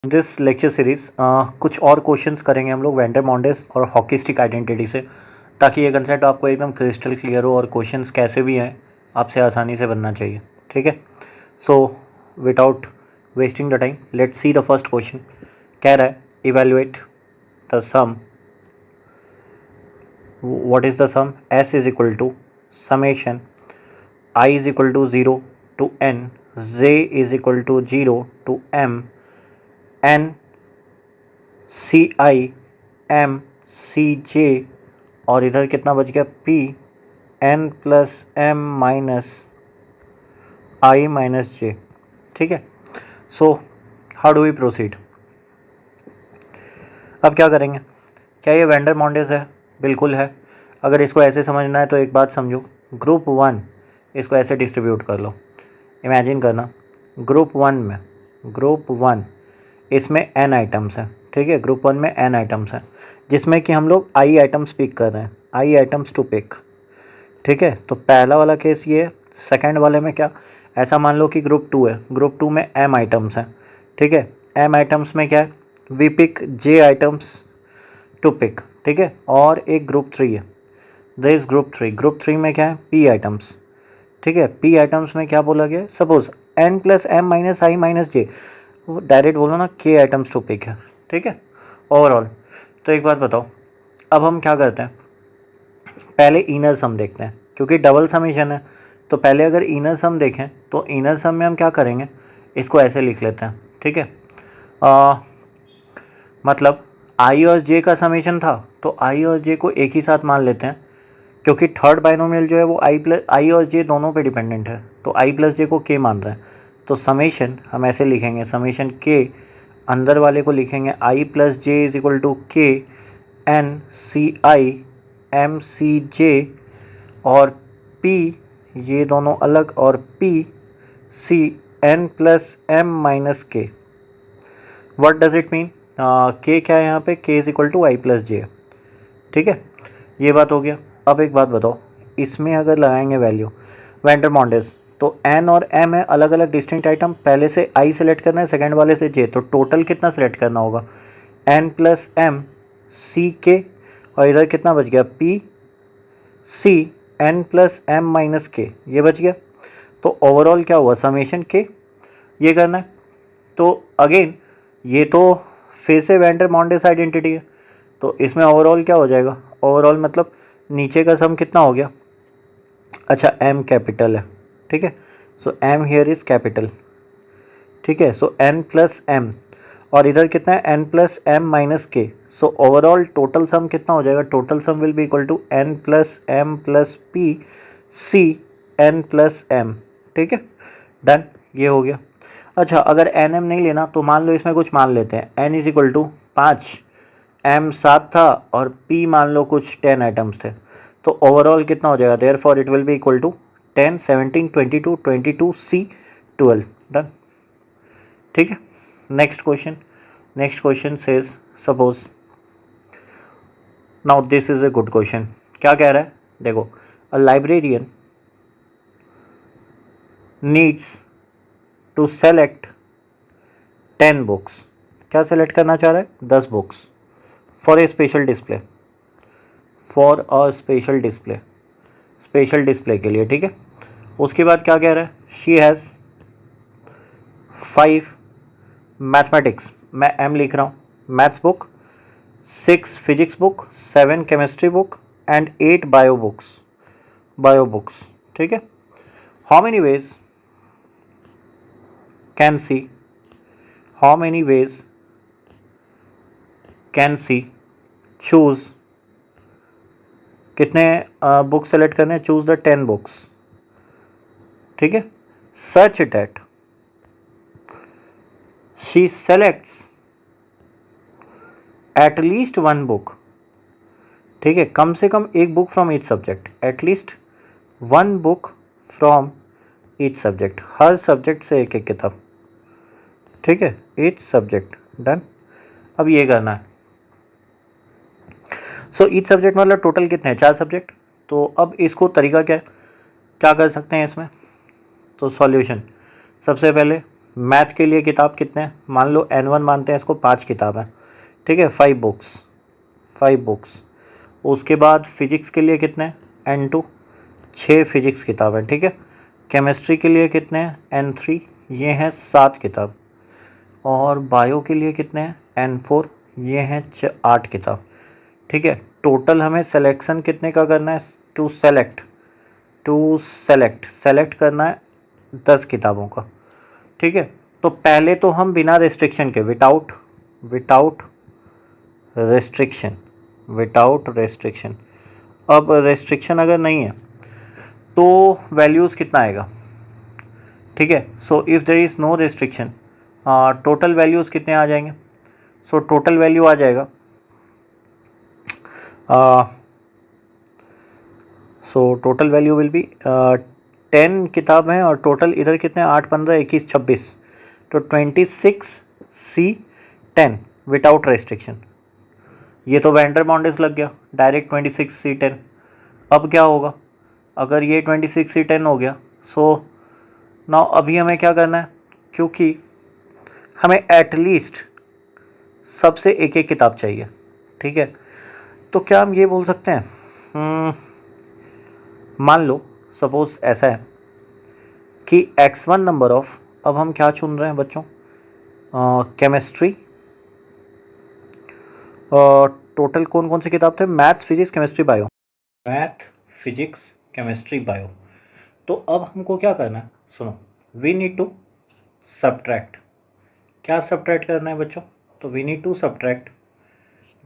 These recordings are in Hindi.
दिस लेक्चर सीरीज कुछ और क्वेश्चंस करेंगे हम लोग वेंडर मॉन्डेस और हॉकी स्टिक आइडेंटिटी से, ताकि ये कंसेप्ट आपको एकदम क्रिस्टल क्लियर हो और क्वेश्चंस कैसे भी हैं आपसे आसानी से बनना चाहिए। ठीक है, so without wasting the time let's see the first question. कह रहा है evaluate the sum, what is the sum? S is equal to summation I is equal to 0 to n, j is equal to 0 to m, n C I M C J, और इधर कितना बच गया p n plus M minus I minus J. ठीक है, so how do we proceed? अब क्या करेंगे? क्या ये वेंडर मॉन्डेस है? बिल्कुल है। अगर इसको ऐसे समझना है तो एक बात समझो, ग्रुप 1 इसको ऐसे डिस्ट्रीब्यूट कर लो। इमेजिन करना, ग्रुप 1 इसमें n आइटम्स हैं। ठीक है, ग्रुप 1 में n आइटम्स हैं, जिसमें कि हम लोग i आइटम्स पिक कर रहे हैं, i आइटम्स टू पिक। ठीक है, तो पहला वाला केस ये है। सेकंड वाले में क्या, ऐसा मान लो कि ग्रुप 2 है, ग्रुप 2 में m आइटम्स हैं। ठीक है, m आइटम्स में क्या है, we pick j items to pick. ठीक है, और एक ग्रुप 3 है, दिस इज ग्रुप 3 में क्या है, p आइटम्स। ठीक है, p आइटम्स में क्या बोला गया, suppose n plus M minus I minus J, direct बोलो ना, k आइटम्स टू पिक है। ठीक है, ओवरऑल। तो एक बात बताओ, अब हम क्या करते हैं, पहले इनर सम देखते हैं, क्योंकि डबल समेशन है। तो पहले अगर इनर सम देखें तो इनर सम में हम क्या करेंगे, इसको ऐसे लिख लेते हैं। ठीक है, मतलब आई और जे का समेशन था, तो आई और जे को एक ही साथ मान लेते हैं, क्योंकि थर्ड बाइनोमियल जो है वो आई और जे दोनों पे डिपेंडेंट है, तो आई प्लस जे को के मान रहे हैं। तो समेशन हम ऐसे लिखेंगे, समेशन के अंदर वाले को लिखेंगे I plus J is equal to K N C I M C J, और पी ये दोनों अलग, और P C N plus M minus K. What does it mean? K क्या है यहाँ पे, K is equal to I plus J. ठीक है, ये बात हो गया। अब एक बात बताओ, इसमें अगर लगाएंगे वैल्यू वेंडर मॉन्डेस, तो एन और एम है अलग अलग डिस्टिंक्ट आइटम, पहले से आई सेलेक्ट करना है, सेकंड वाले से जे, तो टोटल कितना सेलेक्ट करना होगा, एन प्लस एम सी के, और इधर कितना बच गया, P C N plus M minus K, ये बच गया। तो ओवरऑल क्या हुआ, समेशन के, ये करना है। तो अगेन ये तो फिर से वेंडर मॉन्डेस आइडेंटिटी है, तो इसमें ओवरऑल क्या हो जाएगा, ओवरऑल मतलब नीचे का सम कितना हो गया, अच्छा m कैपिटल है। ठीक है, सो m हियर इज कैपिटल। ठीक है, सो n प्लस m, और इधर कितना है, n प्लस m माइनस के। सो ओवरऑल टोटल सम कितना हो जाएगा, total sum will be equal to n plus m plus p c n plus m। ठीक है, डन, ये हो गया। अच्छा, अगर एन एम नहीं लेना तो मान लो इसमें कुछ मान लेते हैं, n is equal to 5, m 7 था, और p मान लो कुछ 10 आइटम्स थे, तो ओवरऑल कितना हो जाएगा, therefore it will be equal to 10 17 22 22 c 12। Done. ठीक है, next question says, suppose, now this is a good question. क्या कह रहा है, देखो, a librarian needs to select 10 books. क्या सेलेक्ट करना चाह रहा है, 10 books, for a special display, for a special display के लिए। ठीक है, उसके बाद क्या कह रहा है, शी हैज़ 5 मैथमेटिक्स, मैं एम लिख रहा हूँ, maths book, 6 physics book, 7 chemistry book, and 8 bio books. ठीक है, how many ways can see choose, कितने बुक सेलेक्ट करने, चूज द 10 बुक्स। ठीक है, such that she selects at least 1 book. ठीक है, कम से कम एक book from each subject, at least 1 book from each subject, her subject से एक एक किताब। ठीक है, ईच सब्जेक्ट, डन। अब ये करना है, सो ईच सब्जेक्ट मतलब टोटल कितने हैं, 4 सब्जेक्ट। तो अब इसको तरीका क्या है, क्या कर सकते हैं इसमें, तो सॉल्यूशन, सबसे पहले मैथ के लिए किताब कितने हैं, मान लो N1 मानते हैं इसको 5 किताब हैं, ठीक है, 5 बुक्स। उसके बाद फिजिक्स के लिए कितने हैं, N2 6 फिजिक्स किताब हैं, ठीक है। केमिस्ट्री के लिए कितने हैं, N3 ये हैं 7 किताब। और बायो के लिए कितने हैं, N4 ये हैं 8 किताब, ठीक है। टोटल हमें सिलेक्शन कितने का करना है, टू सेलेक्ट करना है 10 किताबों का, ठीक है। तो पहले तो हम बिना रेस्ट्रिक्शन के विदाउट रेस्ट्रिक्शन, अब रेस्ट्रिक्शन अगर नहीं है तो वैल्यूज़ कितना आएगा, ठीक है। So if there is no restriction total values कितने आ जाएंगे, सो टोटल वैल्यू आ जाएगा so total value will be 10 किताब हैं और टोटल इधर कितने 8 15 21 26, तो 26C10 विदाउट रेस्ट्रिक्शन। ये तो वेंडर बाउंडेज लग गया डायरेक्ट 26C10। अब क्या होगा, अगर ये 26C10 हो गया, सो नाउ अभी हमें क्या करना है, क्योंकि हमें एटलीस्ट सबसे एक एक किताब चाहिए, ठीक है। तो क्या हम ये बोल सकते हैं, मान लो सपोज ऐसा है कि x1 नंबर ऑफ, अब हम क्या चुन रहे हैं बच्चों, केमिस्ट्री, टोटल कौन कौन से किताब थे, मैथ्स फिजिक्स केमिस्ट्री बायो। तो अब हमको क्या करना है, सुनो, वी नीड टू सब्ट्रैक्ट। क्या सब्ट्रैक्ट करना है बच्चों, तो we need to subtract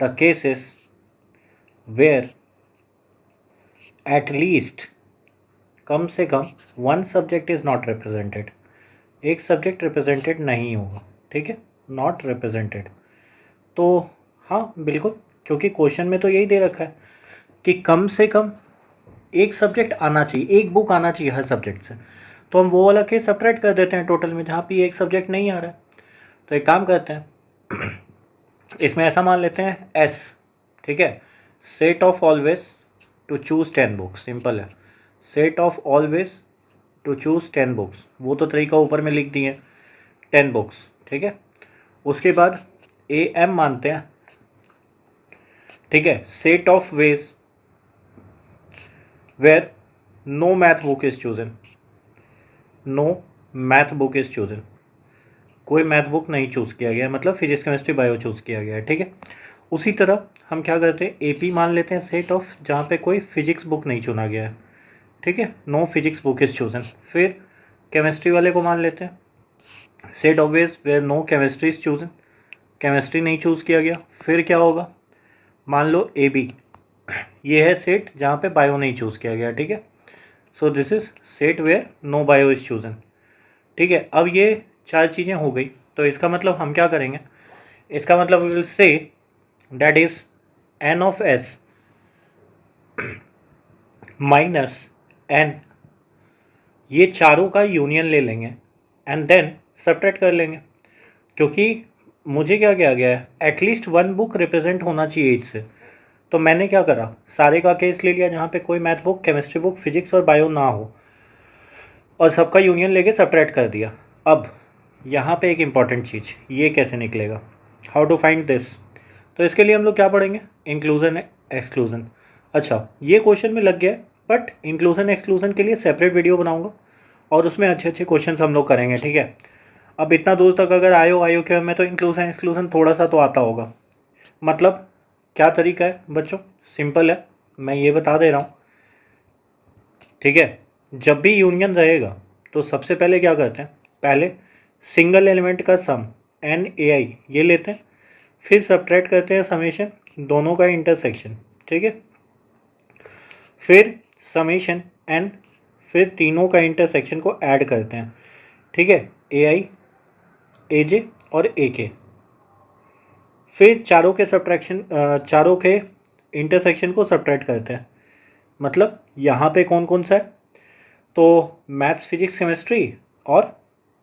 the cases where at least, कम से कम one subject is not represented, एक सब्जेक्ट रिप्रेजेंटेड नहीं होगा, ठीक है, नॉट रिप्रेजेंटेड। तो हाँ बिल्कुल, क्योंकि क्वेश्चन में तो यही दे रखा है कि कम से कम एक सब्जेक्ट आना चाहिए, एक बुक आना चाहिए हर सब्जेक्ट से। तो हम वो वाला केस सब्ट्रैक्ट कर देते हैं टोटल में जहाँ पे एक सब्जेक्ट नहीं आ रहा है। तो एक काम करते हैं इसमें ऐसा मान लेते हैं S, ठीक है, set of all ways to choose 10 books, simple है, set of all ways to choose 10 books, वो तो तरीका ऊपर में लिख दिए 10 बुक्स, ठीक है। उसके बाद AM मानते हैं, ठीक है, set of ways where no math book is chosen, कोई मैथ बुक नहीं चूज़ किया गया, मतलब फिजिक्स केमिस्ट्री बायो चूज़ किया गया है, ठीक है। उसी तरह हम क्या करते हैं, AP मान लेते हैं सेट ऑफ जहाँ पे कोई फिजिक्स बुक नहीं चुना गया है, ठीक है, no physics book is chosen. फिर केमिस्ट्री वाले को मान लेते हैं set of ways where no chemistry is chosen, chemistry नहीं चूज़ किया गया। फिर क्या होगा, मान लो AB, ये है सेट जहाँ पे बायो नहीं चूज़ किया गया, ठीक है। So this is set where no bio is chosen, ठीक है। अब ये 4 चीज़ें हो गई, तो इसका मतलब हम क्या करेंगे, इसका मतलब we will say that is N of S minus N, ये चारों का यूनियन ले लेंगे एंड देन सब्ट्रैक्ट कर लेंगे, क्योंकि मुझे क्या किया गया है, एटलीस्ट वन बुक रिप्रेजेंट होना चाहिए एज से। तो मैंने क्या करा, सारे का केस ले लिया जहाँ पे कोई math book, chemistry book, physics और बायो ना हो, और सबका यूनियन लेके सब्ट्रैक्ट कर दिया। अब यहाँ पे एक इम्पॉर्टेंट चीज़, ये कैसे निकलेगा, हाउ टू फाइंड दिस। तो इसके लिए हम लोग क्या पढ़ेंगे, इंक्लूजन एक्सक्लूजन। अच्छा ये क्वेश्चन में लग गया, बट इंक्लूजन एक्सक्लूजन के लिए सेपरेट वीडियो बनाऊंगा और उसमें अच्छे अच्छे क्वेश्चन हम लोग करेंगे, ठीक है। अब इतना दूर तक अगर आयो के में, तो इंक्लूजन एक्सक्लूजन थोड़ा सा तो आता होगा। मतलब क्या तरीका है बच्चों, सिंपल है, मैं ये बता दे रहा हूँ, ठीक है। जब भी यूनियन रहेगा तो सबसे पहले क्या करते हैं, पहले सिंगल एलिमेंट का सम NaI ये लेते हैं, फिर सब्ट्रैक्ट करते हैं समेशन दोनों का इंटरसेक्शन, ठीक है, फिर समेशन N, फिर तीनों का इंटरसेक्शन को ऐड करते हैं, ठीक है, AI AJ और AK, फिर चारों के सब्ट्रैक्शन, चारों के इंटरसेक्शन को सब्ट्रैक्ट करते हैं। मतलब यहाँ पे कौन कौन सा है, तो मैथ्स फिजिक्स केमिस्ट्री और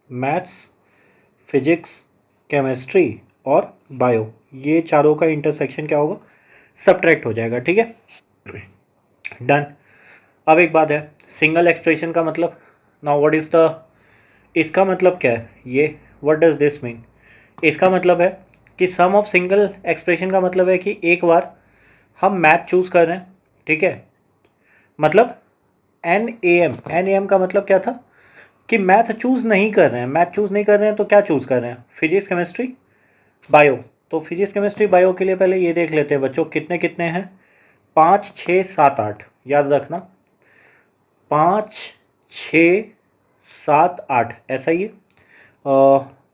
मैथ्स फिजिक्स केमिस्ट्री और बायो, ये चारों का इंटरसेक्शन क्या होगा, सब्ट्रैक्ट हो जाएगा, ठीक है, डन। अब एक बात है, सिंगल एक्सप्रेशन का मतलब, नाउ व्हाट इज द इसका मतलब क्या है ये, व्हाट डज दिस मीन? इसका मतलब है कि सम ऑफ सिंगल एक्सप्रेशन का मतलब है कि एक बार हम मैथ चूज कर रहे हैं, ठीक है, मतलब NAM का मतलब क्या था कि मैथ चूज नहीं कर रहे हैं, मैथ चूज नहीं कर रहे हैं तो क्या चूज कर रहे हैं, फिजिक्स केमिस्ट्री बायो। तो फिजिक्स केमिस्ट्री बायो के लिए पहले ये देख लेते हैं बच्चों कितने कितने हैं, 5 6 7 8, याद रखना 5 6 7 8, ऐसा ही है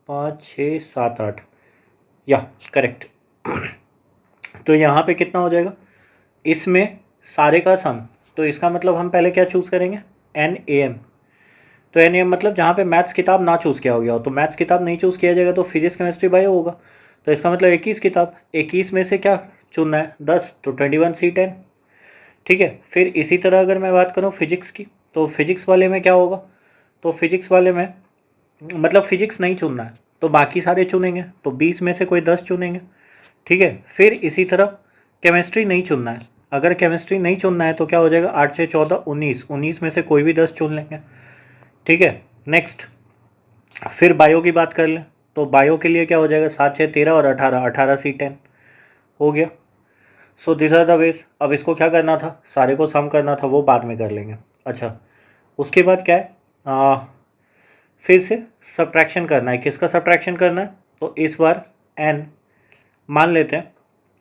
5 6 7 8, या करेक्ट। तो यहाँ पे कितना हो जाएगा, इसमें सारे का सम, तो इसका मतलब हम पहले क्या चूज़ करेंगे, NAM। तो NAM मतलब जहाँ पे मैथ्स किताब ना चूज़ किया हो गया हो, तो मैथ्स किताब नहीं चूज़ किया जाएगा तो फिजिक्स केमिस्ट्री बायो होगा। तो इसका मतलब 21 किताब, 21 में से क्या चुनना है, 10, तो 21C10, ठीक है। फिर इसी तरह अगर मैं बात करूँ फिजिक्स की, तो फिजिक्स वाले में क्या होगा, तो फिजिक्स वाले में मतलब फिजिक्स नहीं चुनना है तो बाकी सारे चुनेंगे, तो 20 में से कोई 10 चुनेंगे, ठीक है। फिर इसी तरह केमिस्ट्री नहीं चुनना है, अगर केमिस्ट्री नहीं चुनना है तो क्या हो जाएगा, 8 से 14 19, 19 में से कोई भी 10 चुन लेंगे, ठीक है। नेक्स्ट फिर बायो की बात कर लें, तो बायो के लिए क्या हो जाएगा, 7 6 13 और 18, 18C10 हो गया। So this are the ways. अब इसको क्या करना था, सारे को सम करना था, वो बाद में कर लेंगे। अच्छा, उसके बाद क्या है, फिर से सब्ट्रैक्शन करना है, किसका सब्ट्रैक्शन करना है, तो इस बार n मान लेते हैं,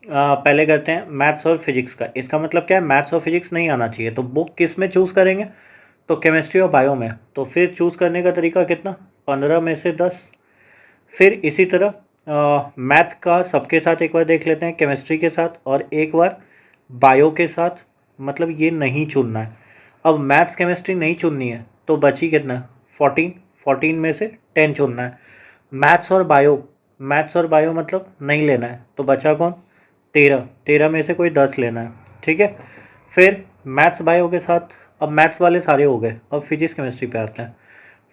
पहले करते हैं मैथ्स और फिजिक्स का। इसका मतलब क्या है, मैथ्स और फिजिक्स नहीं आना चाहिए, तो बुक किस में चूज़ करेंगे, तो केमिस्ट्री और बायो में। तो फिर चूज़ करने का तरीका कितना, 15 में से 10। फिर इसी तरह मैथ का सबके साथ एक बार देख लेते हैं, केमिस्ट्री के साथ और एक बार बायो के साथ, मतलब ये नहीं चुनना है। अब मैथ्स केमिस्ट्री नहीं चुननी है तो बची कितना, 14, 14 में से 10 चुनना है। मैथ्स और बायो, मैथ्स और बायो मतलब नहीं लेना है, तो बचा कौन, 13, 13 में से कोई 10 लेना है, ठीक है। फिर मैथ्स बायो के साथ, अब मैथ्स वाले सारे हो गए, अब फिजिक्स केमिस्ट्री पे आते हैं।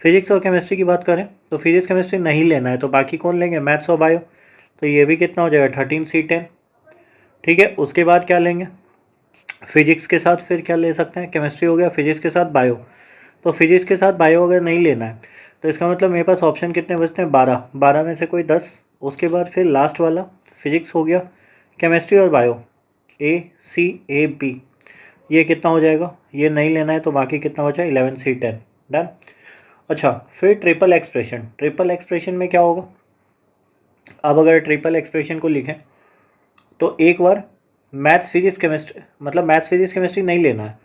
फिजिक्स और केमिस्ट्री की बात करें तो फिजिक्स केमिस्ट्री नहीं लेना है, तो बाकी कौन लेंगे, मैथ्स और बायो। तो ये भी कितना हो जाएगा, 13C10, ठीक है। उसके बाद क्या लेंगे, फिजिक्स के साथ फिर क्या ले सकते हैं, केमिस्ट्री हो गया, फिजिक्स के साथ बायो। तो फिजिक्स के साथ बायो अगर नहीं लेना है तो इसका मतलब मेरे पास ऑप्शन कितने बचते हैं, 12, 12 में से कोई 10। उसके बाद फिर लास्ट वाला फिजिक्स हो गया, केमिस्ट्री और बायो, ACAB, ये कितना हो जाएगा, ये नहीं लेना है तो बाकी कितना बचा, 11C10, डन। अच्छा, फिर ट्रिपल एक्सप्रेशन, ट्रिपल एक्सप्रेशन में क्या होगा, अब अगर ट्रिपल एक्सप्रेशन को लिखें तो एक बार मैथ्स फिजिक्स केमिस्ट्री, मतलब मैथ्स फिजिक्स केमिस्ट्री नहीं लेना है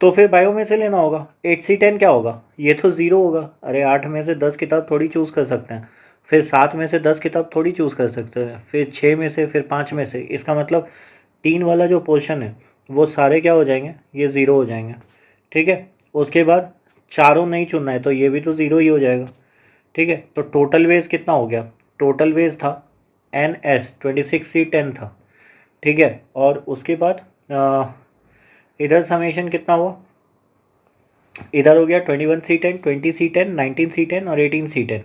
तो फिर बायो में से लेना होगा। 8C10 क्या होगा, ये तो ज़ीरो होगा, अरे 8 में से 10 किताब थोड़ी चूज़ कर सकते हैं, फिर 7 में से 10 किताब थोड़ी चूज़ कर सकते हैं, फिर 6 में से, फिर 5 में से। इसका मतलब 3 वाला जो पोर्शन है वो सारे क्या हो जाएंगे, ये ज़ीरो हो जाएंगे, ठीक है। उसके बाद चारों नहीं चुनना है तो ये भी तो ज़ीरो ही हो जाएगा, ठीक है। तो टोटल वेज कितना हो गया, टोटल वेज था NS 26C10 था, ठीक है। और उसके बाद इधर समेशन कितना हुआ, इधर हो गया 21C10, 20C10, 19C10 और 18C10,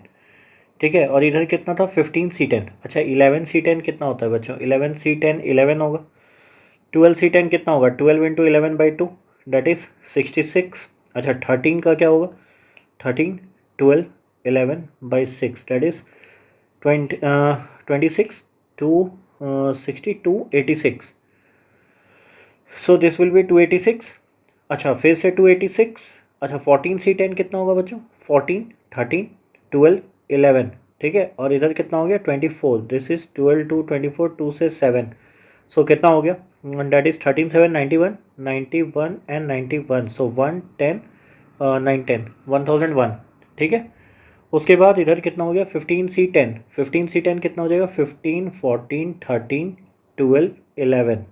ठीक है। और इधर कितना था, 15C10। अच्छा, 11C10 कितना होता है बच्चों, 11C10 11 होगा। 12C10 कितना होगा, 12 इंटू 11/2, डेट इज़ 66। अच्छा, 13 का क्या होगा, 13 12 11/6, that is 26 two 62 86। So this will be 286। अच्छा, फिर से 286। अच्छा, 14C10 कितना होगा बच्चों, 14 13 12 11, ठीक है। और इधर कितना हो गया, 24, दिस इज 12 2 24, 2 से 7, सो कितना हो गया, डेट इज 13 7 91, 91 एंड 91, सो 1 10 9 10 1001, ठीक है। उसके बाद इधर कितना हो गया, 15C10, 15C10 कितना हो जाएगा, 15 14 13 12 11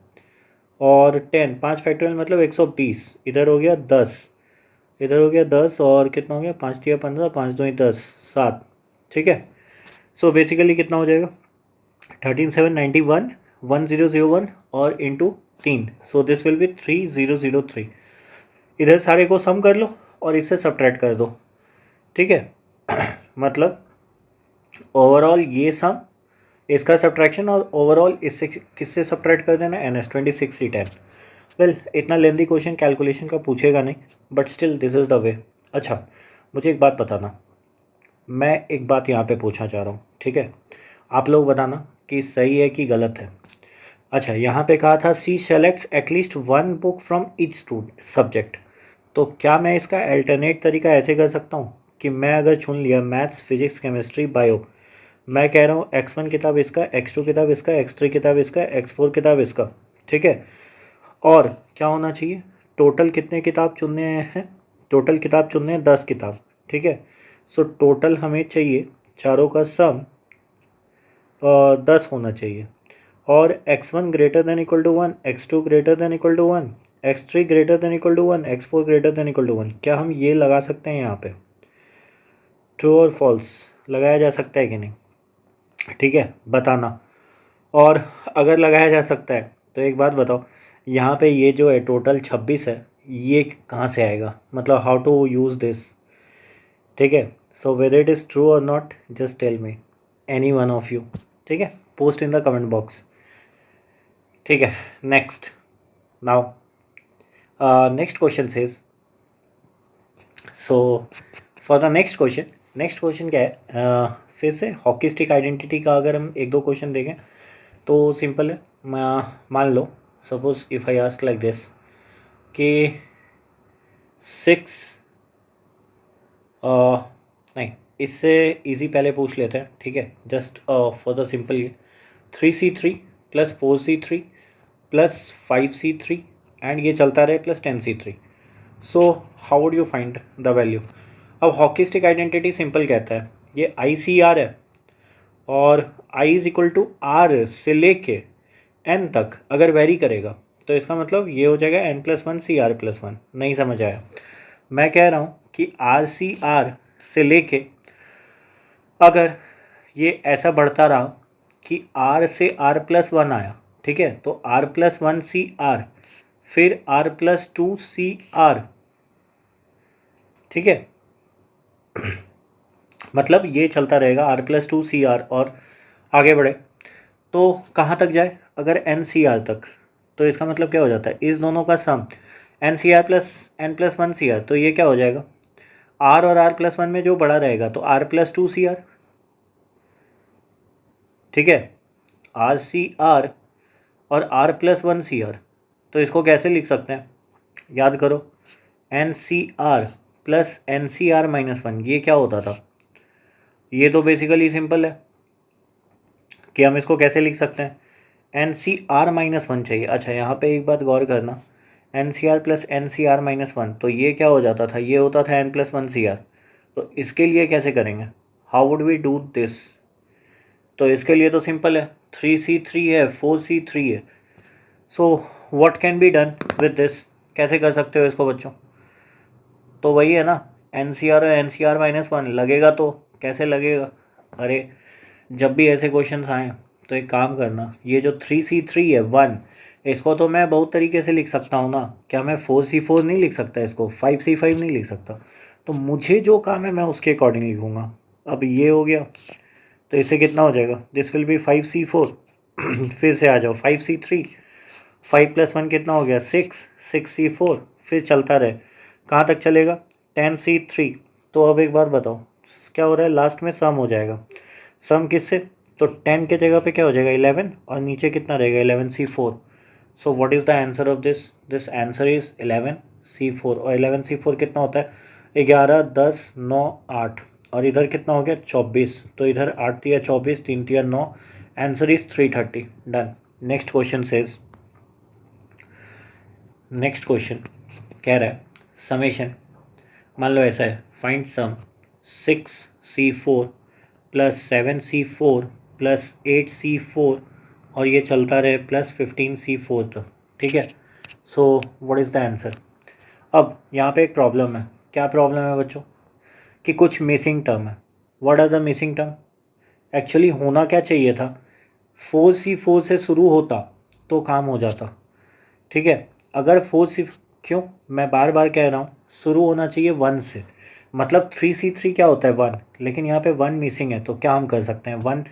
और 10, 5 फैक्टोरियल मतलब 120। इधर हो गया 10, इधर हो गया 10 और कितना हो गया, 5 तिया 15, 5 दूनी 10, 7, ठीक है। सो बेसिकली कितना हो जाएगा, 13 7 91 1001 और into 3, so this will B 3003। इधर सारे को सम कर लो और इससे सब्ट्रैक्ट कर दो, ठीक है। मतलब ओवरऑल ये सम, इसका सब्ट्रैक्शन और ओवरऑल इससे किससे सब्ट्रैक्ट कर देना, NS 26C10। वेल, इतना लेंदी क्वेश्चन कैलकुलेशन का पूछेगा नहीं, but still this is the वे। अच्छा, मुझे एक बात बताना, मैं एक बात यहाँ पे पूछना चाह रहा हूँ, ठीक है? आप लोग बताना कि सही है कि गलत है। अच्छा, यहाँ पे कहा था C selects at least one book from each subject, तो क्या मैं इसका अल्टरनेट तरीका ऐसे कर सकता हूँ कि मैं अगर चुन लिया मैथ्स, फिजिक्स, केमिस्ट्री, बायो, मैं कह रहा हूँ x1 किताब इसका, x2 किताब इसका, x3 किताब इसका, x4 किताब इसका, ठीक है? और क्या होना चाहिए, टोटल कितने किताब चुनने हैं? टोटल किताब चुनने हैं 10 किताब, ठीक है? सो टोटल हमें चाहिए चारों का सम 10 होना चाहिए, और x1 greater than equal to 1, x2 greater than equal to 1, x3 greater than equal to 1, x4 greater than equal to 1। क्या हम ये लगा सकते हैं यहाँ पे? ट्रू और फॉल्स लगाया जा सकता है कि नहीं? ठीक है, बताना। और अगर लगाया जा सकता है तो एक बात बताओ, यहाँ पे ये जो है टोटल 26 है, ये कहाँ से आएगा? मतलब हाउ टू यूज़ दिस, ठीक है? So whether it is true और not, just tell me, any one of you, ठीक है? Post in the comment box, ठीक है? Next, now next question says, so for the next question क्या है? फिर से हॉकी स्टिक आइडेंटिटी का अगर हम एक दो क्वेश्चन देखें तो सिंपल है। मान लो, suppose if I ask like this कि 6 नहीं, इससे इजी पहले पूछ लेते हैं, ठीक है? जस्ट फॉर द सिंपल ये 3c3 plus 4c3 plus 5c3 and ये चलता रहे plus 10c3। So how would you find the value? अब हॉकी स्टिक आइडेंटिटी सिंपल कहता है ये ICR है, और I is equal to R से लेके N तक अगर वेरी करेगा तो इसका मतलब ये हो जाएगा N+1 CR+1। नहीं समझ आया? मैं कह रहा हूँ कि RCR से लेके अगर ये ऐसा बढ़ता रहा कि R से R+1 आया, ठीक है, तो R+1 CR, फिर R+2 CR, ठीक है? मतलब ये चलता रहेगा R+2 CR और आगे बढ़े तो कहाँ तक जाए? अगर NCR तक, तो इसका मतलब क्या हो जाता है? इस दोनों का सम NCR प्लस N+1 CR, तो ये क्या हो जाएगा? R और R+1 में जो बड़ा रहेगा तो R+2 CR, ठीक है? RCR और R+1 CR, तो इसको कैसे लिख सकते हैं? याद करो, NCR प्लस NCR-1, ये क्या होता था? ये तो बेसिकली सिंपल है कि हम इसको कैसे लिख सकते हैं? NCR-1 चाहिए। अच्छा, यहाँ पे एक बात गौर करना, NCR प्लस NCR-1, तो ये क्या हो जाता था? ये होता था N+1 CR। तो इसके लिए कैसे करेंगे? How would we do this? तो इसके लिए तो सिंपल है, 3c3 है, 4c3 है, so what can be done with this? कैसे कर सकते हो इसको बच्चों? तो वही है ना, NCR और NCR-1 लगेगा, तो कैसे लगेगा? अरे, जब भी ऐसे क्वेश्चन आए तो एक काम करना, ये जो 3c3 है 1, इसको तो मैं बहुत तरीके से लिख सकता हूँ ना। क्या मैं 4c4 नहीं लिख सकता इसको? 5c5 नहीं लिख सकता? तो मुझे जो काम है मैं उसके अकॉर्डिंग लिखूँगा। अब ये हो गया, तो इससे कितना हो जाएगा? दिस विल बी 5c4 फिर से आ जाओ 5c3, 5+1 कितना हो गया? 6c4, फिर चलता रहे, कहाँ तक चलेगा? 10c3। तो अब एक बार बताओ क्या हो रहा है? लास्ट में सम हो जाएगा। सम किससे? तो 10 के जगह पे क्या हो जाएगा? 11, और नीचे कितना रहेगा? 11c4। So what is the answer of this? This answer is 11c4। और 11c4 कितना होता है? 11, 10, 9, 8, और इधर कितना हो गया? 24। तो इधर 8 तिया 24, 3 तिया 9, answer is 330। Done. Next question says, next question कह रहा है समेशन, मान लो ऐसा है, find some 6c4 plus 7c4 plus 8c4, और ये चलता रहे प्लस 15c4 तक, ठीक है? So what is the answer? अब यहाँ पे एक प्रॉब्लम है। क्या प्रॉब्लम है बच्चों? कि कुछ मिसिंग टर्म है। What are the missing term? Actually होना क्या चाहिए था? 4c4 से शुरू होता तो काम हो जाता, ठीक है? अगर 4c, क्यों मैं बार बार कह रहा हूँ, शुरू होना चाहिए 1 से, मतलब 3c3 क्या होता है? 1, लेकिन यहाँ पे 1 मिसिंग है, तो क्या हम कर सकते हैं? 1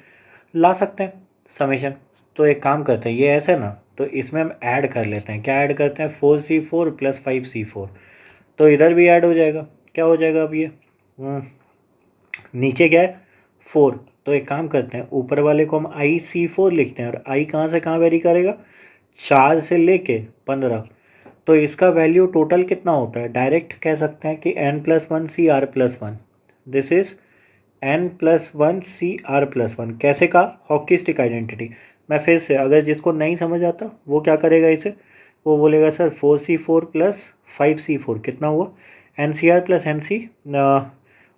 ला सकते हैं समेशन। तो एक काम करते हैं, ये ऐसे ना, तो इसमें हम ऐड कर लेते हैं। क्या ऐड करते हैं? 4c4 प्लस 5c4, तो इधर भी ऐड हो जाएगा। क्या हो जाएगा अब ये? नीचे क्या है 4, तो एक काम करते हैं ऊपर वाले को हम IC4 लिखते हैं और I कहाँ से कहाँ वेरी करेगा 4 से लेके 15, तो इसका वैल्यू टोटल कितना होता है डायरेक्ट कह सकते हैं कि n+1 CR+1, this is n+1 CR+1। कैसे का हॉकी स्टिक आइडेंटिटी। मैं फिर से अगर जिसको नहीं समझ आता वो क्या करेगा इसे, वो बोलेगा सर 4C4 + 5C4 कितना हुआ NCR+NC।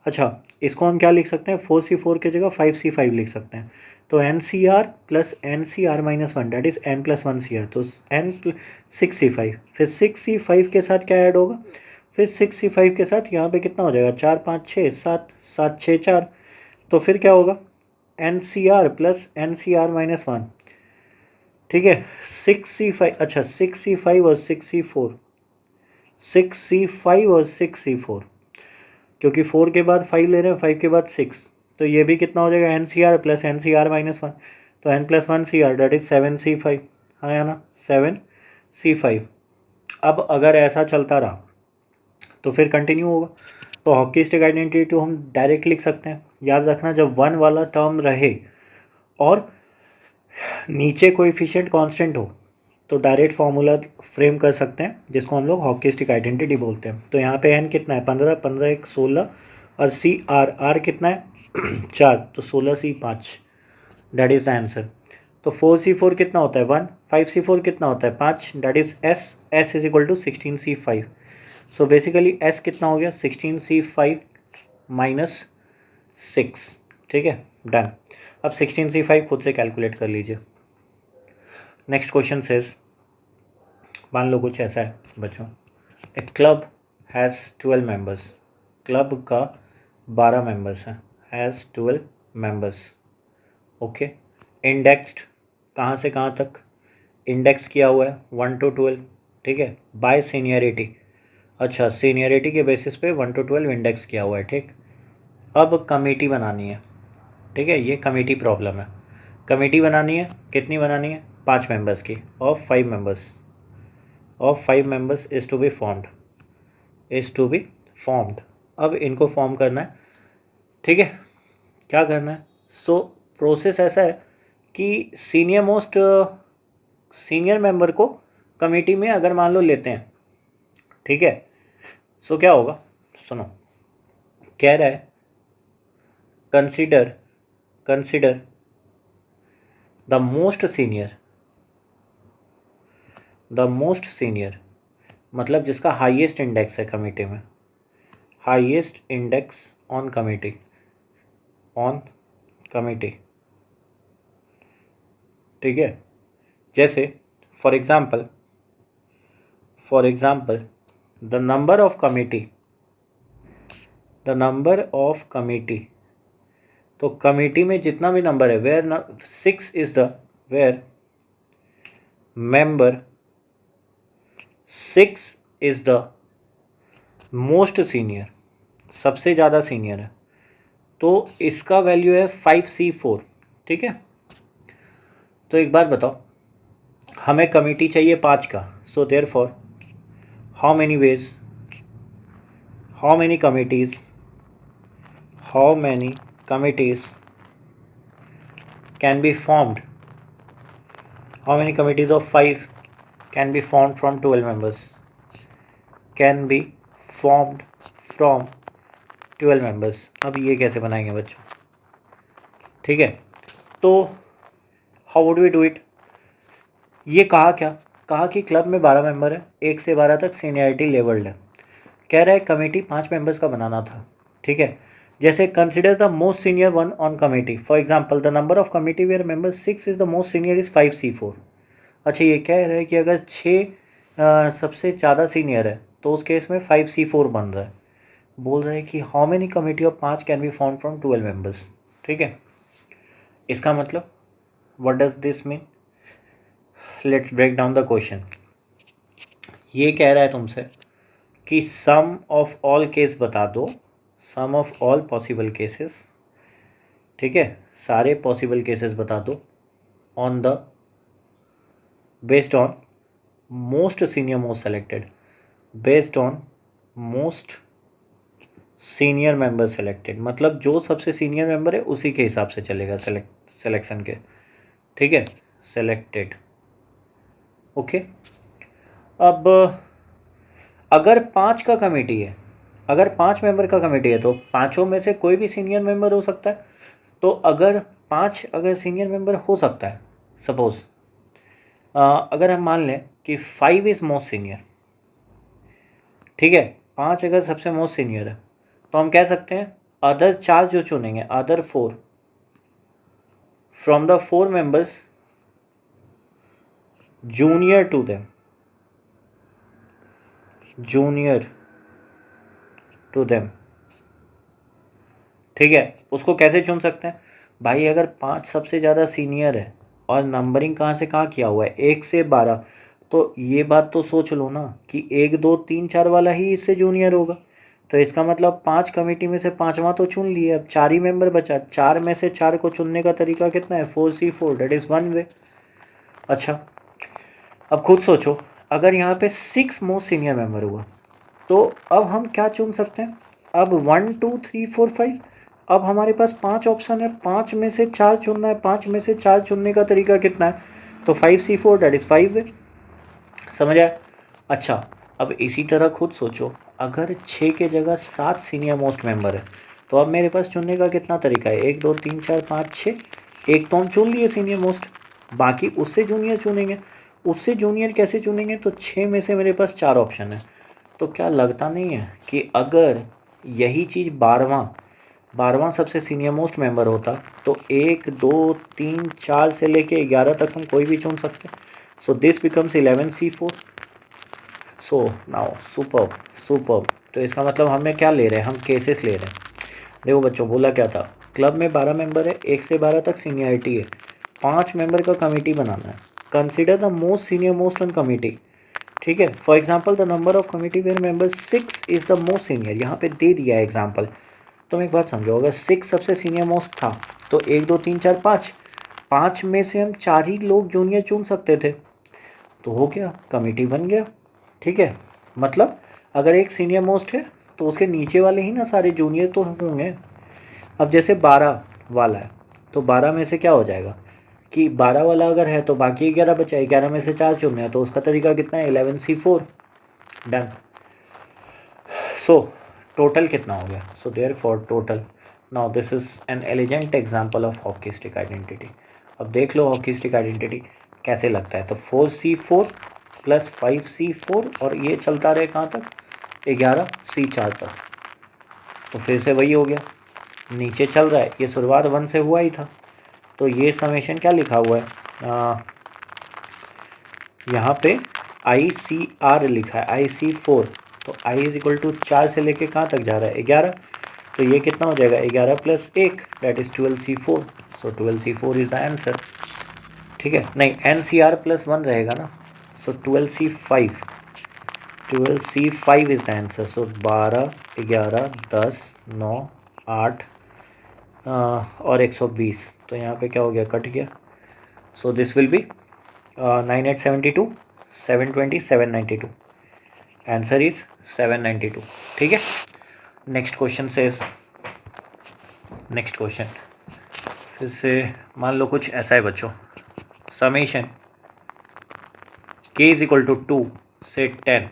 अच्छा इसको हम क्या लिख सकते हैं 4C4 की जगह 5C5 लिख सकते हैं, तो NCR+NCR-1 that is n+1 CR, तो n 6C5, फिर 6C5 के साथ क्या ऐड होगा, फिर 6C5 के साथ यहाँ पे कितना हो जाएगा 4 5 6 7 7 6 4, तो फिर क्या होगा NCR+NCR-1, ठीक है 6C5, अच्छा 6C5 और 6C4, 6C5 और 6C4, क्योंकि 4 के बाद 5 ले रहे हैं 5 के बाद 6, तो ये भी कितना हो जाएगा NCR+NCR-1, तो n+1 CR date is 7C5, हाँ या ना 7C5। अब अगर ऐसा चलता रहा तो फिर कंटिन्यू होगा, तो हॉकी स्टिक आइडेंटिटी हम डायरेक्ट लिख सकते हैं। याद रखना जब 1 वाला टर्म रहे और नीचे कोएफिशिएंट कांस्टेंट हो तो डायरेक्ट फार्मूला फ्रेम कर सकते हैं जिसको हम लोग हॉकी स्टिक आइडेंटिटी बोलते हैं। तो यहाँ पे n कितना है 15, 15 1 16 और CR कितना है 4, तो 16C5 that is the answer. तो 4C4 कितना होता है 1, 5C4 कितना होता है 5 that is S is equal to 16C5। So basically S कितना हो गया 16C5 माइनस 6, ठीक है डन। अब 16C5 खुद से कैलकुलेट कर लीजिए। नेक्स्ट क्वेश्चन सेज, मान लो कुछ ऐसा है बच्चों, ए क्लब हैज़ 12 मेंबर्स, क्लब का 12 मेंबर्स हैं, हैज़ 12 मेंबर्स, ओके। इंडेक्स्ड कहाँ से कहाँ तक, इंडेक्स किया हुआ है 1 to 12, ठीक है, बाय सीनियरिटी, अच्छा सीनियरिटी के बेसिस पे 1 to 12 इंडेक्स किया हुआ है, ठीक। अब कमेटी बनानी है, ठीक है, ये कमेटी प्रॉब्लम है। कमेटी बनानी है, कितनी बनानी है 5 मेंबर्स की, of 5 members, of 5 members is to be formed, is to be formed. अब इनको फॉर्म करना है, ठीक है, क्या करना है, सो प्रोसेस ऐसा है कि सीनियर मेंबर को कमेटी में अगर मान लो लेते हैं, ठीक है, सो क्या होगा सुनो, कह रहा है कंसिडर द मोस्ट सीनियर, मतलब जिसका हाईएस्ट इंडेक्स है कमेटी में, हाईएस्ट इंडेक्स ऑन कमेटी, ठीक है। जैसे for example the number of committee, तो कमेटी में जितना भी नंबर है where member 6 is the most senior, सबसे ज़्यादा सीनियर है, तो इसका वैल्यू है 5C4, ठीक है। तो एक बात बताओ, हमें कमेटी चाहिए 5 का, so therefore how many committees can be formed, how many committees of 5 can be formed from 12 members, can be formed from 12 members। अब ये कैसे बनाएंगे बच्चों, ठीक है, तो how would we do it, ये कहा कि क्लब में 12 मेंबर है, 1 से 12 तक सीनियरिटी लेवल्ड है, कह रहा है कमेटी 5 मेंबर्स का बनाना था, ठीक है। जैसे consider the most senior one on committee, for example the number of committee where member 6 is the most senior is 5C4। अच्छा ये कह रहा है कि अगर 6 सबसे ज़्यादा सीनियर है तो उस केस में 5C4 बन रहा है, बोल रहा है कि how many committee of 5 can be form from 12 members, ठीक है। इसका मतलब what does this mean, let's break down the question. ये कह रहा है तुमसे कि सम ऑफ ऑल केस बता दो, सम ऑफ ऑल पॉसिबल केसेस, ठीक है, सारे पॉसिबल केसेस बता दो on the based on most senior most selected, based on most senior member selected, मतलब जो सबसे सीनियर मेंबर है उसी के हिसाब से चलेगा सिलेक्शन के, ठीक है, सेलेक्टेड। ओके, अब अगर 5 का कमेटी है, अगर 5 मेंबर का कमेटी है तो पाँचों में से कोई भी सीनियर मेंबर हो सकता है। तो अगर 5 अगर सीनियर मेंबर हो सकता है, सपोज अगर हम मान लें कि 5 इज़ मोस्ट सीनियर, ठीक है, 5 अगर सबसे मोस्ट सीनियर है तो हम कह सकते हैं अदर 4 जो चुनेंगे, other 4 from the 4 members junior to them, junior to them, ठीक है। उसको कैसे चुन सकते हैं भाई, अगर 5 सबसे ज़्यादा सीनियर है और नंबरिंग कहाँ से कहाँ किया हुआ है 1 से 12, तो ये बात तो सोच लो ना कि 1 2 3 4 वाला ही इससे जूनियर होगा। तो इसका मतलब 5 कमेटी में से 5वां तो चुन लिए, अब 4 ही मेंबर बचा। 4 में से 4 को चुनने का तरीका कितना है, 4C4, डेट इज़ 1 वे। अच्छा, अब खुद सोचो अगर यहाँ पे 6 मोस्ट सीनियर मेंबर हुआ तो अब हम क्या चुन सकते हैं, अब 1 2 3 4 5, अब हमारे पास 5 ऑप्शन है, 5 में से 4 चुनना है, 5 में से 4 चुनने का तरीका कितना है, तो 5C4, डेट इज़ 5 वे। समझ आया। अच्छा, अब इसी तरह खुद सोचो अगर 6 के जगह 7 सीनियर मोस्ट मेंबर है तो अब मेरे पास चुनने का कितना तरीका है, 1 2 3 4 5 6, एक तो हम चुन लिए सीनियर मोस्ट, बाकी उससे जूनियर चुनेंगे। उससे जूनियर कैसे चुनेंगे, तो 6 में से मेरे पास 4 ऑप्शन है। तो क्या लगता नहीं है कि अगर यही चीज़ 12वां सबसे सीनियर मोस्ट मेंबर होता तो 1 2 3 4 से लेके 11 तक हम कोई भी चुन सकते। सो this becomes 11C4। So now superb superb. तो इसका मतलब हमें क्या ले रहे हैं, हम केसेस ले रहे हैं। देखो बच्चों, बोला क्या था, क्लब में 12 मेंबर है, 1 से 12 तक सीनियरिटी है, 5 मेंबर का कमेटी बनाना है। Consider the most senior most on committee, ठीक है। For example the number of committee where member 6 is the most senior, यहाँ पे दे दिया है एग्जाम्पल। तुम एक बात समझो, अगर 6 सबसे सीनियर मोस्ट था तो 1 2 3 4 5, 5 में से हम 4 ही लोग जूनियर चुन सकते थे, तो हो गया, कमेटी बन गया, ठीक है। मतलब अगर एक सीनियर मोस्ट है तो उसके नीचे वाले ही ना सारे जूनियर तो होंगे। अब जैसे 12 वाला है तो 12 में से क्या हो जाएगा कि 12 वाला अगर है तो बाकी 11 बचा, 11 में से 4 चुनने हैं तो उसका तरीका कितना है, 11C4, डन। सो टोटल कितना हो गया, so therefore total, now this is an elegant example of hockey stick identity. अब देख लो हॉकी स्टिक आइडेंटिटी कैसे लगता है, तो 4C4 प्लस 5C4 और ये चलता रहे कहाँ तक, 11C4 तक। तो फिर से वही हो गया, नीचे चल रहा है, ये शुरुआत 1 से हुआ ही था, तो ये समेशन क्या लिखा हुआ है, यहाँ पे ICR लिखा है, IC4, तो I इज इक्वल टू 4 से लेके कहाँ तक जा रहा है, 11, तो ये कितना हो जाएगा, 11 plus 1, that is 12C4। So 12C4 is the answer, ठीक है। नहीं, NCR प्लस 1 रहेगा ना, सो 12C5 इज़ द आंसर। सो 12 11 10 9 8 और 120, तो यहाँ पे क्या हो गया, कट गया। So this will be 9872 720 792, answer is 792, ठीक है। नेक्स्ट क्वेश्चन से, नेक्स्ट क्वेश्चन फिर से मान लो कुछ ऐसा है बच्चों, summation k is equal to 2 से 10,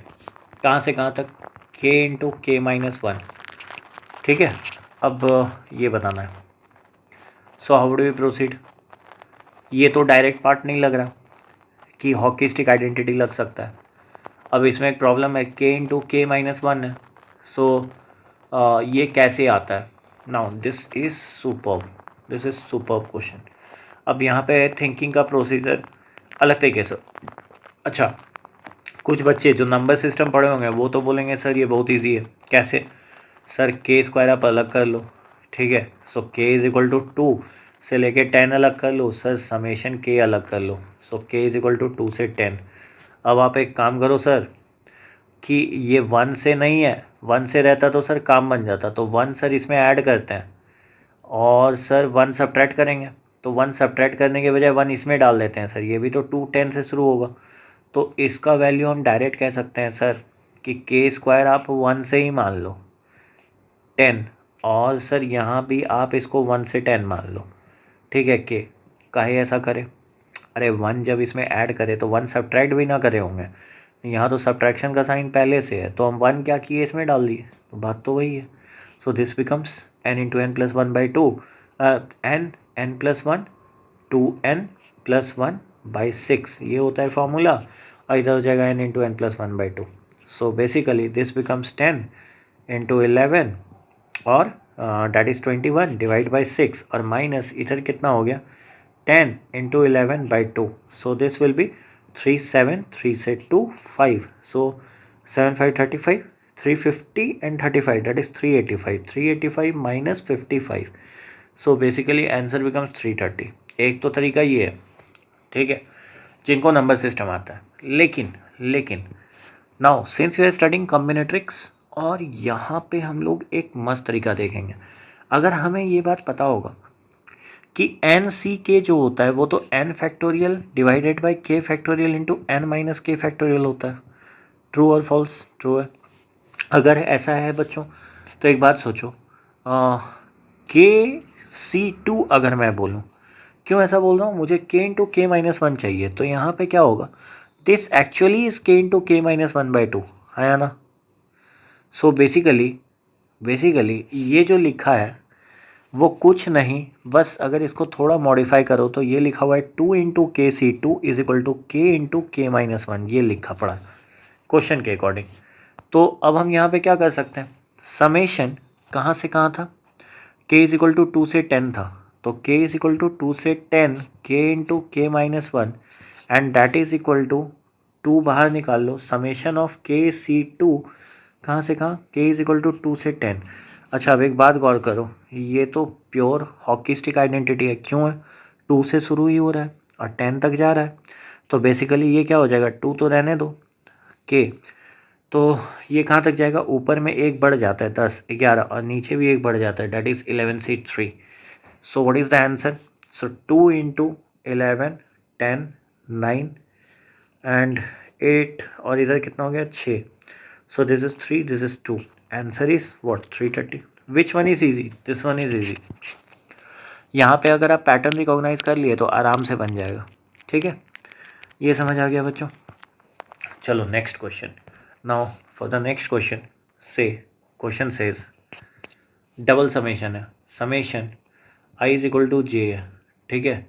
कहाँ से कहाँ तक, k इंटू k माइनस 1, ठीक है। अब ये बताना है, so how do we proceed. ये तो डायरेक्ट पार्ट नहीं लग रहा कि हॉकी स्टिक आइडेंटिटी लग सकता है। अब इसमें एक प्रॉब्लम है, k इंटू k माइनस 1 है, सो ये कैसे आता है। Now this is superb question. अब यहाँ पे थिंकिंग का प्रोसीजर अलग तरीके से। अच्छा, कुछ बच्चे जो नंबर सिस्टम पढ़े होंगे वो तो बोलेंगे सर ये बहुत इजी है, कैसे सर, k स्क्वायर आप अलग कर लो, ठीक है। सो k इज इक्वल टू 2 से लेके 10 अलग कर लो, सर समेशन k अलग कर लो, सो k इज इक्वल टू 2 से 10। अब आप एक काम करो सर कि ये 1 से नहीं है, 1 से रहता तो सर काम बन जाता, तो 1 सर इसमें ऐड करते हैं और सर 1 सब्ट्रैक्ट करेंगे, तो 1 सब्ट्रैक्ट करने के बजाय 1 इसमें डाल देते हैं सर, ये भी तो 2 10 से शुरू होगा, तो इसका वैल्यू हम डायरेक्ट कह सकते हैं सर कि k स्क्वायर आप 1 से ही मान लो, 10 और सर यहाँ भी आप इसको 1 से 10 मान लो, ठीक है। के काहे ऐसा करे, अरे 1 जब इसमें ऐड करें तो 1 सब्ट्रैक्ट भी ना करे होंगे, यहाँ तो सब्ट्रैक्शन का साइन पहले से है, तो हम 1 क्या किए इसमें डाल दिए, तो बात तो वही है। So this becomes n into n plus 1/2, n plus 1 2n plus 1/6, ये होता है फॉर्मूला, और इधर हो जाएगा n into n plus 1/2। So basically this becomes 10 into 11 और डैट इज़ 21 डिवाइड बाई 6, और माइनस इधर कितना हो गया 10 into 11/2। So this will B 3 7 3 से 2 5, सो 7 5 35, 350 and 35 that is 385, 385 minus 55, so basically answer becomes 330। एक तो तरीका ये है, ठीक है, जिनको नंबर सिस्टम आता है। लेकिन now since we are studying combinatorics, और यहाँ पे हम लोग एक मस्त तरीका देखेंगे। अगर हमें ये बात पता होगा कि एन सी के जो होता है वो तो एन फैक्टोरियल डिवाइडेड बाई के फैक्टोरियल इंटू एन माइनस के फैक्टोरियल होता है। ट्रू और फॉल्स? ट्रू है। अगर ऐसा है बच्चों तो एक बात सोचो, KC2 अगर मैं बोलूँ, क्यों ऐसा बोल रहा हूँ, मुझे k इंटू के माइनस 1 चाहिए, तो यहाँ पे क्या होगा, this actually is k into के माइनस 1/2 है ना। सो बेसिकली ये जो लिखा है वो कुछ नहीं, बस अगर इसको थोड़ा मॉडिफाई करो तो ये लिखा हुआ है 2 into KC2 is equal to k into के माइनस 1, ये लिखा पड़ा क्वेश्चन के अकॉर्डिंग। तो अब हम यहाँ पे क्या कर सकते हैं, समेशन कहाँ से कहाँ था, k इज इक्वल टू 2 से 10 था, तो k इज इक्वल टू 2 से 10 k इंटू के minus 1 and that is equal to 2 बाहर निकाल लो, समेशन ऑफ KC2 कहाँ से कहाँ, k इज इक्वल टू 2 से 10। अच्छा अब एक बात गौर करो, ये तो प्योर हॉकी स्टिक आइडेंटिटी है, क्यों है, 2 से शुरू ही हो रहा है और 10 तक जा रहा है, तो बेसिकली ये क्या हो जाएगा, 2 तो रहने दो k, तो ये कहाँ तक जाएगा, ऊपर में एक बढ़ जाता है 10 11 और नीचे भी एक बढ़ जाता है, that is 11C3। So what is the answer, so 2 into 11 10 9 and 8 और इधर कितना हो गया 6, so this is 3 this is 2, answer is what 330। Which one is easy, this one is easy. यहाँ पे अगर आप पैटर्न रिकॉग्नाइज कर लिए तो आराम से बन जाएगा, ठीक है, ये समझ आ गया बच्चों। चलो next question. Now for the next question से क्वेश्चन सेज डबल समेशन है, summation i is equal to J है, ठीक है,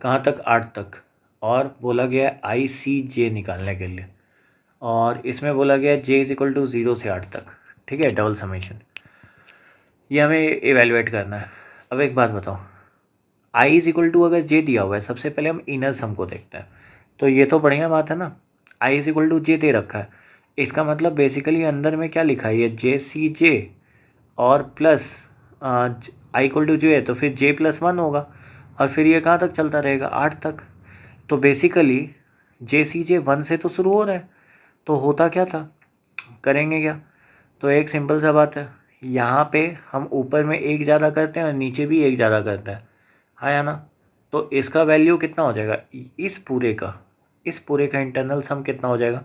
कहाँ तक 8 तक, और बोला गया है ICJ निकालने के लिए, और इसमें बोला गया है j इज इक्वल टू 0 से 8 तक, ठीक है, डबल समेशन, ये हमें एवेलुएट करना है। अब एक बात बताओ, i इज इक्वल टू अगर j दिया हुआ है, सबसे पहले हम इनर सम को देखते हैं, तो ये तो बढ़िया बात है ना, i is equal to j दे रखा है, इसका मतलब बेसिकली अंदर में क्या लिखा है, ये JCJ और प्लस i इक्वल टू जो है तो फिर j प्लस 1 होगा, और फिर ये कहाँ तक चलता रहेगा 8 तक, तो बेसिकली JCJ 1 से तो शुरू हो रहा है, तो होता क्या था, करेंगे क्या, तो एक सिंपल सा बात है, यहाँ पे हम ऊपर में एक ज़्यादा करते हैं और नीचे भी एक ज़्यादा करते हैं, हाँ या ना, तो इसका वैल्यू कितना हो जाएगा, इस पूरे का इंटरनल सम कितना हो जाएगा,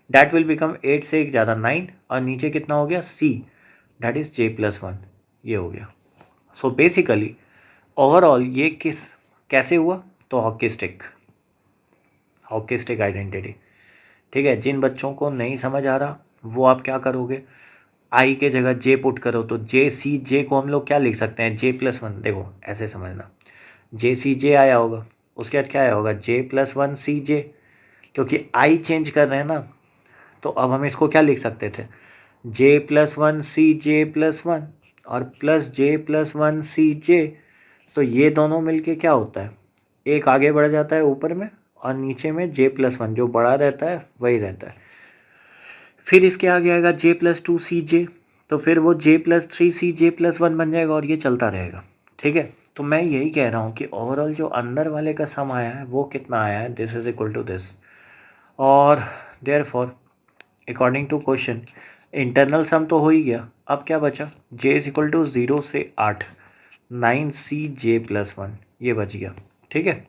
डैट विल बिकम 8 से एक ज़्यादा 9, और नीचे कितना हो गया C, that is j plus 1, ये हो गया। सो बेसिकली ओवरऑल ये कैसे हुआ, तो हॉकी स्टिक आइडेंटिटी, ठीक है। जिन बच्चों को नहीं समझ आ रहा वो आप क्या करोगे, i के जगह j पुट करो, तो JCJ को हम लोग क्या लिख सकते हैं, j प्लस 1, देखो ऐसे समझना, JCJ आया होगा, उसके बाद क्या आया होगा j प्लस 1 CJ, क्योंकि i चेंज कर रहे हैं ना, तो अब हम इसको क्या लिख सकते थे, j प्लस 1 CJ प्लस 1 और प्लस j प्लस 1 CJ, तो ये दोनों मिलके क्या होता है, एक आगे बढ़ जाता है ऊपर में, और नीचे में j प्लस 1 जो बड़ा रहता है वही रहता है, फिर इसके आगे आएगा j प्लस 2 CJ, तो फिर वो j प्लस 3 CJ प्लस 1 बन जाएगा, और ये चलता रहेगा, ठीक है। तो मैं यही कह रहा हूँ कि ओवरऑल जो अंदर वाले का सम आया है वो कितना आया है, this is equal to this, और therefore according to question internal sum तो हो ही गया, अब क्या बचा, j इज इक्वल टू 0 से 8 9CJ प्लस 1, ये बच गया, ठीक है।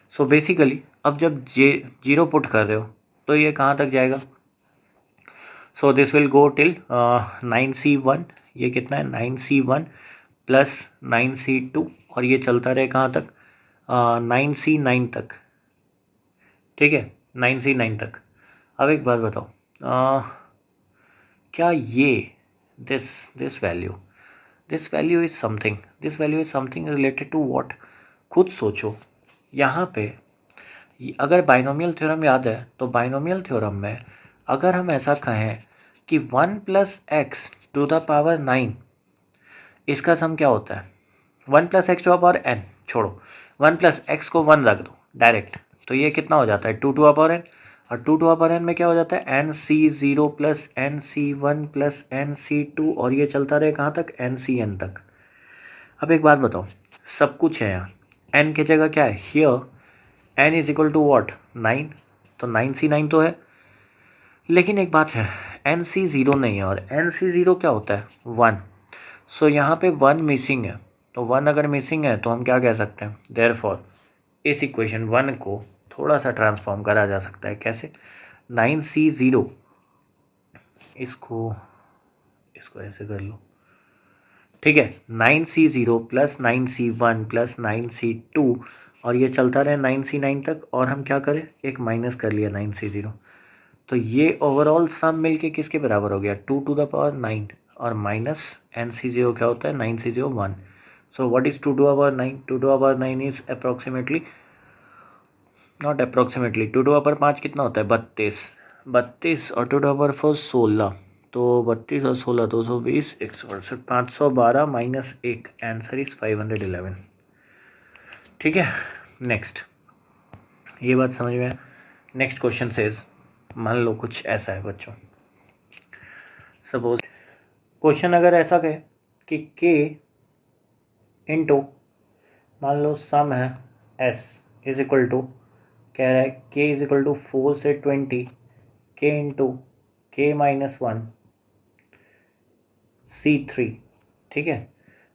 सो बेसिकली अब जब j 0 पुट कर रहे हो तो ये कहाँ तक जाएगा, सो this will go till 9C1, ये कितना है 9C1 प्लस 9C2, और ये चलता रहे कहाँ तक 9C9 तक, ठीक है 9C9 तक। अब एक बात बताओ, क्या ये this value is something related to what? खुद सोचो। यहाँ पे अगर बाइनोमियल थ्योरम याद है तो बाइनोमियल थ्योरम में अगर हम ऐसा कहें कि 1 plus x to the power 9, इसका सम क्या होता है 1 plus x to the power n, छोड़ो 1 प्लस एक्स को 1 रख दो डायरेक्ट, तो ये कितना हो जाता है 2 टू द पावर n, और 2 टू द पावर n में क्या हो जाता है nc0 plus nc1 plus nc2, और ये चलता रहे कहाँ तक ncn तक। अब एक बात बताओ, सब कुछ है यहाँ, n की जगह क्या है here n is equal to what 9, तो 9c9 तो है, लेकिन एक बात है nc0 नहीं है, और nc0 क्या होता है 1, सो यहाँ पे 1 मिसिंग है, तो 1 अगर मिसिंग है तो हम क्या कह सकते हैं, देयरफॉर इस इक्वेशन 1 को थोड़ा सा ट्रांसफॉर्म करा जा सकता है। कैसे 9c0, इसको ऐसे कर लो, ठीक है 9c0 plus 9c1 plus 9c2, और ये चलता रहे 9c9 तक, और हम क्या करें एक माइनस कर लिया 9c0, तो ये ओवरऑल सम मिलके किसके बराबर हो गया 2 टू द पावर 9, और माइनस nc0 क्या होता है 9c0 1, so what is 2 to the power 9, 2 to the power 9 is approximately, not approximately, 2 to the power 5 कितना होता है 32, और 2 टू द पावर 4 16, तो 32 और 16 220, 168, 512 माइनस 1, आंसर इज 511। ठीक है, नेक्स्ट, ये बात समझ में। नेक्स्ट क्वेश्चन सेज, मान लो कुछ ऐसा है बच्चों, सपोज क्वेश्चन अगर ऐसा कहे कि k इंटू, मान लो सम है s इज इक्वल टू, कह रहा है k इज इक्वल टू 4 से 20 k into k minus 1 C3, ठीक है।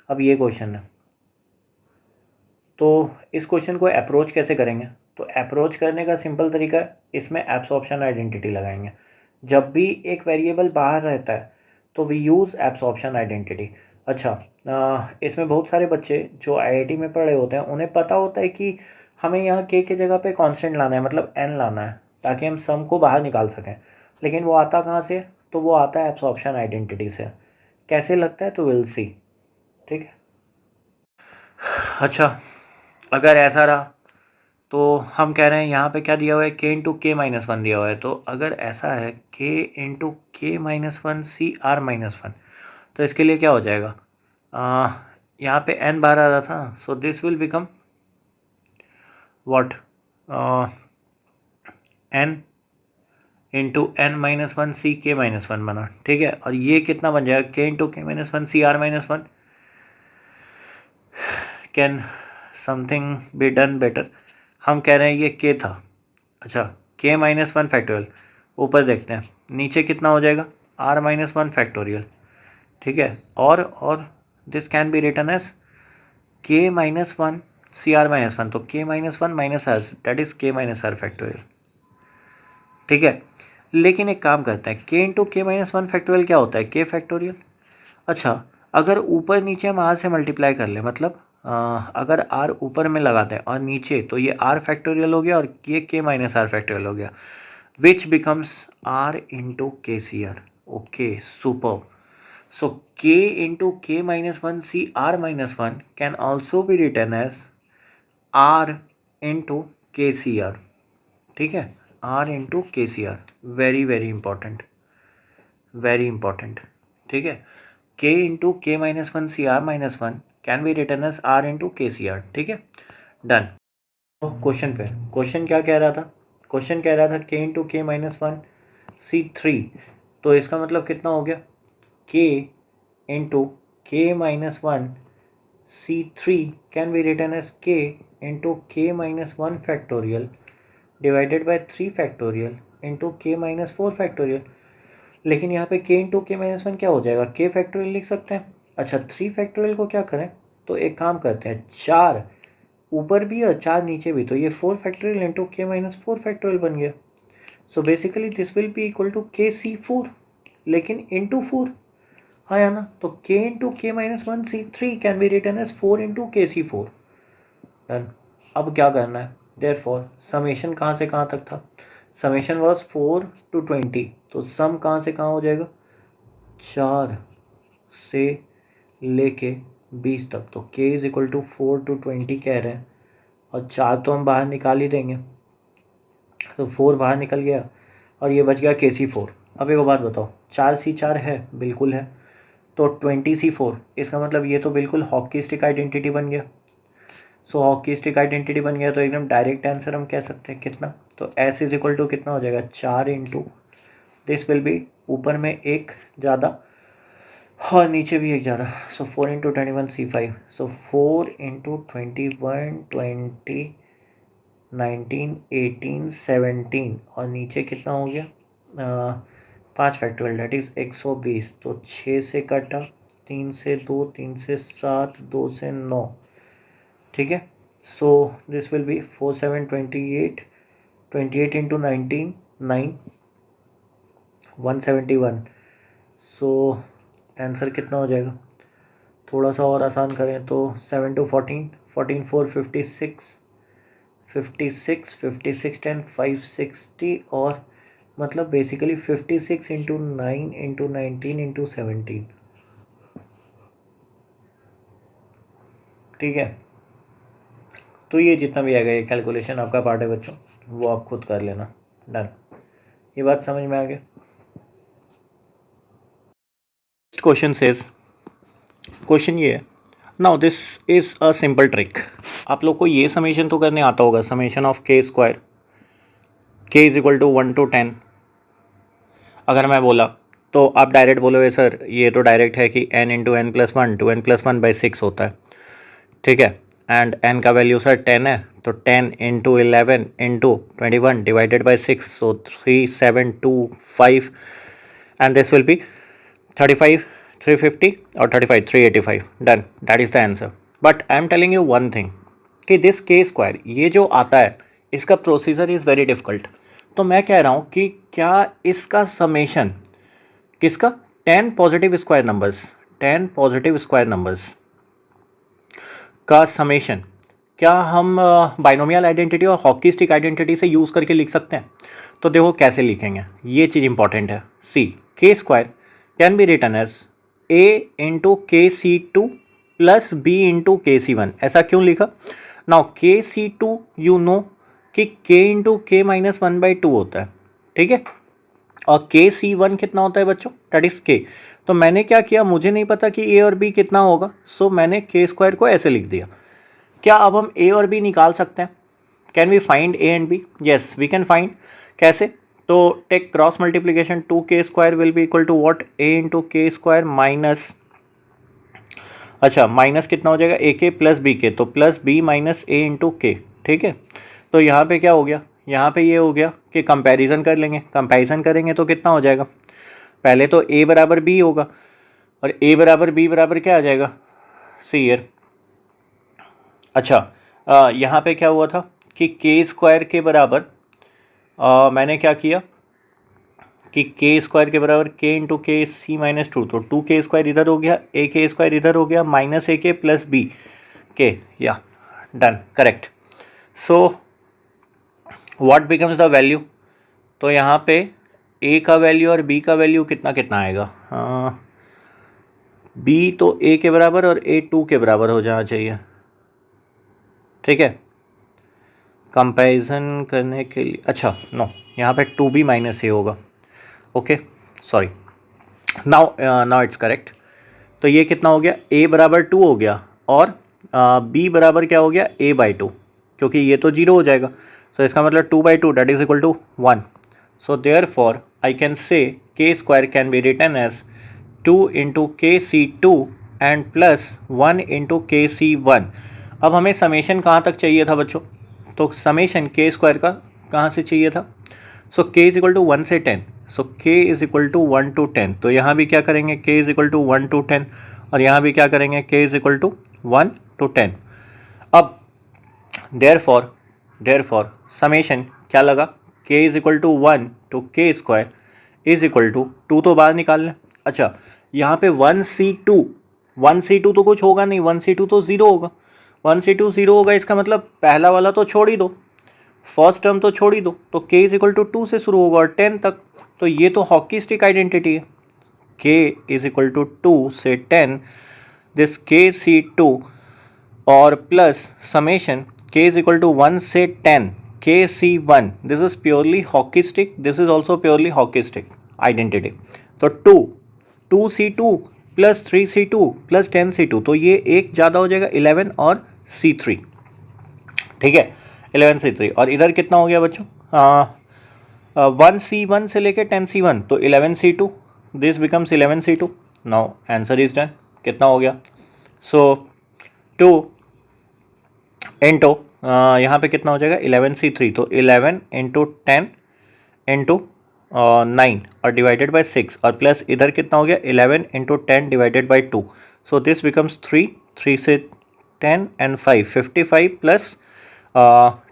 अब ये क्वेश्चन है, तो इस क्वेश्चन को अप्रोच कैसे करेंगे, तो अप्रोच करने का सिंपल तरीका है, इसमें एब्सॉर्प्शन आइडेंटिटी लगाएंगे। जब भी एक वेरिएबल बाहर रहता है तो वी यूज़ एब्सॉर्प्शन आइडेंटिटी। अच्छा, इसमें बहुत सारे बच्चे जो आईआईटी में पढ़े होते हैं उन्हें पता होता है कि हमें यहाँ के जगह पे कांस्टेंट लाना है, मतलब एन लाना है, ताकि हम सम को बाहर निकाल सकें, लेकिन वो आता कहाँ से, तो वो आता है एब्सॉर्प्शन आइडेंटिटी से। कैसे लगता है तो विल सी, ठीक है। अच्छा, अगर ऐसा रहा तो हम कह रहे हैं यहाँ पे क्या दिया हुआ है k इंटू के माइनस 1 दिया हुआ है, तो अगर ऐसा है k इंटू के माइनस 1 CR माइनस 1, तो इसके लिए क्या हो जाएगा, यहाँ पे n बाहर आ रहा था, सो this will become what n into n minus 1 सी के माइनस 1 बना, ठीक है। और ये कितना बन जाएगा k इंटू के minus 1 CR minus 1, can something be done better. हम कह रहे हैं ये k था, अच्छा k माइनस 1 फैक्टोरियल, ऊपर देखते हैं नीचे कितना हो जाएगा r माइनस 1 फैक्टोरियल, ठीक है। और this can be written as k minus 1 CR minus 1, तो k minus 1 minus r, that is k minus r factorial, ठीक है। लेकिन एक काम करते हैं, k इंटू के माइनस 1 फैक्टोरियल क्या होता है k फैक्टोरियल। अच्छा, अगर ऊपर नीचे हम r से मल्टीप्लाई कर लें, मतलब अगर r ऊपर में लगाते हैं और नीचे, तो ये r फैक्टोरियल हो गया और ये k माइनस r फैक्टोरियल हो गया, which becomes r into K C R. Okay, super. So k into के minus 1 CR minus 1 can also be written as r into K C R, ठीक है, r into K C R, very very important, very important, ठीक है। k इंटू के minus 1 CR minus 1 can be written as r into K C R, ठीक है, डन। क्वेश्चन पे, क्वेश्चन क्या कह रहा था, क्वेश्चन कह रहा था k इंटू के माइनस 1 C3, तो इसका मतलब कितना हो गया k इंटू के minus 1 C3 can be written as k into के minus 1 factorial divided by 3 factorial into के माइनस 4 फैक्टोरियल। लेकिन यहाँ पे k इंटू के माइनस 1 क्या हो जाएगा, k फैक्टोरियल लिख सकते हैं। अच्छा, 3 फैक्टोरियल को क्या करें, तो एक काम करते हैं, 4 ऊपर भी और 4 नीचे भी, तो ये 4 फैक्टोरियल इंटू के माइनस 4 फैक्टोरियल बन गया। So basically this will be equal to KC4, लेकिन इंटू 4 आया ना, तो k इंटू के minus 1 C3 can be written as 4 into k C4। Done. अब क्या करना है, देयरफॉर समेशन कहाँ से कहाँ तक था, समेशन वॉज 4 to 20, तो सम कहाँ से कहाँ हो जाएगा, 4 से लेके 20 तक। तो k is equal to 4 to 20 कह रहे हैं, और 4 तो हम बाहर निकाल ही देंगे, तो 4 बाहर निकल गया और ये बच गया KC4। अब एक बात बताओ, 4C4 है, बिल्कुल है, तो 20C4, इसका मतलब ये तो बिल्कुल हॉकी स्टिक आइडेंटिटी बन गया। सो हॉकी स्टिक आइडेंटिटी बन गया तो एकदम डायरेक्ट आंसर हम कह सकते हैं कितना, तो S इज इक्वल टू कितना हो जाएगा, 4 इंटू दिस विल बी, ऊपर में एक ज़्यादा और नीचे भी एक ज़्यादा, सो 4 इंटू 21 C5, सो 4 इंटू 21 20 19 18 17 और नीचे कितना हो गया, 5 फैक्टोरियल डेट इज़ 120, तो 6 से कटा, 3 से 2, 3 से 7, 2 से 9, ठीक है। So this will B 4 7 28, 28 into 19 9, 171। So answer कितना हो जाएगा, थोड़ा सा और आसान करें तो 7 to 14, 14 4 56, 56 56 10 560, और मतलब बेसिकली 56 इंटू 9 इंटू 19 इंटू 17, ठीक है। तो ये जितना भी आएगा, ये कैलकुलेशन आपका पार्ट है बच्चों, वो आप खुद कर लेना। डन, ये बात समझ में आ गया। क्वेश्चन सेज, क्वेश्चन ये है, now this is a simple trick. आप लोग को ये समेशन तो करने आता होगा, summation of k square, k is equal to 1 to 10। अगर मैं बोला तो आप डायरेक्ट बोलोगे सर ये तो डायरेक्ट है कि n into n plus one two n+1/6 होता है, ठीक है, एंड n का वैल्यू सर 10 है, तो 10 into 11 into 21 divided by 6, so 3725, and this will be 35 350 और 35 385। Done, that is the answer. But I am telling you one thing कि दिस k स्क्वायर ये जो आता है इसका प्रोसीजर इज़ वेरी डिफ़िकल्ट। तो मैं कह रहा हूँ कि क्या इसका समेशन किसका, 10 positive square numbers, 10 positive square numbers का समेशन क्या हम बाइनोमियल आइडेंटिटी और हॉकी स्टिक आइडेंटिटी से यूज़ करके लिख सकते हैं। तो देखो कैसे लिखेंगे, ये चीज़ इंपॉर्टेंट है। See k square can be written as a into KC2 plus b into KC1। ऐसा क्यों लिखा, नाउ KC2 यू नो कि k इंटू के माइनस 1/2 होता है, ठीक है, और KC1 कितना होता है बच्चों, दैट इज k। तो मैंने क्या किया, मुझे नहीं पता कि a और b कितना होगा, सो मैंने k स्क्वायर को ऐसे लिख दिया। क्या अब हम a और b निकाल सकते हैं, can we find a and b, yes we can find. कैसे, तो take cross multiplication, 2k square will be equal to what, a into k square minus, अच्छा माइनस कितना हो जाएगा a k plus b k, तो plus b minus a into k, ठीक है। तो यहाँ पे क्या हो गया, यहाँ पे ये हो गया कि कंपैरिजन कर लेंगे, कंपैरिजन करेंगे तो कितना हो जाएगा, पहले तो a बराबर b होगा, और a बराबर b बराबर क्या आ जाएगा, सी ईयर। अच्छा यहाँ पे क्या हुआ था कि k स्क्वायर के बराबर मैंने क्या किया कि k स्क्वायर के बराबर k इंटू के सी माइनस 2, तो 2k स्क्वायर इधर हो गया, a k स्क्वायर इधर हो गया, minus a k plus b k, या done, correct. So what becomes the value, तो यहाँ पे a का वैल्यू और b का वैल्यू कितना कितना आएगा, b तो a के बराबर और a 2 के बराबर हो जाना चाहिए, ठीक है, कंपैरिजन करने के लिए। अच्छा नो, यहाँ पे 2b माइनस a होगा, okay sorry, now it's correct. तो ये कितना हो गया, a बराबर 2 हो गया, और b बराबर क्या हो गया, a/2, क्योंकि ये तो 0 हो जाएगा, सो इसका मतलब 2/2 that is equal to 1। So therefore I can say k square can be written as 2 into KC2 and plus 1 into KC1। अब हमें समेशन कहाँ तक चाहिए था बच्चों, तो समेशन k स्क्वायर का कहाँ से चाहिए था, so k is equal to 1 से 10, so k is equal to 1 to 10, तो यहाँ भी क्या करेंगे, k is equal to 1 to 10, और यहाँ भी क्या करेंगे, k is equal to 1 to 10। अब देयरफॉर समेशन क्या लगा, k is equal to 1 to k square is equal to 2 तो बाहर निकाल लें। अच्छा यहाँ पे 1C2 तो कुछ होगा नहीं, 1C2 तो ज़ीरो होगा, 1C2 ज़ीरो होगा, इसका मतलब पहला वाला तो छोड़ ही दो, फर्स्ट टर्म तो छोड़ ही दो, तो k इज इक्वल टू 2 से शुरू होगा और 10 तक, तो ये तो हॉकी स्टिक आइडेंटिटी है। k इज इक्वल टू 2 से 10, दिस KC2 और plus summation k is equal to 1 से 10 KC1, this is purely hockey stick, this is also purely hockey stick identity. तो 2C2 plus 3C2 plus 10C2, तो ये एक ज़्यादा हो जाएगा 11 और C3, ठीक है 11C3, और इधर कितना हो गया बच्चों 1C1 से लेके 10C1, तो 11C2, this becomes 11C2। Now answer is done. कितना हो गया, सो 2 इंटू यहाँ पे कितना हो जाएगा 11C3, तो 11 इंटू 10 इंटू 9 और डिवाइडेड बाई 6, और प्लस इधर कितना हो गया 11 into 10 divided by 2, so this becomes 3 से 10 एंड 5 55 प्लस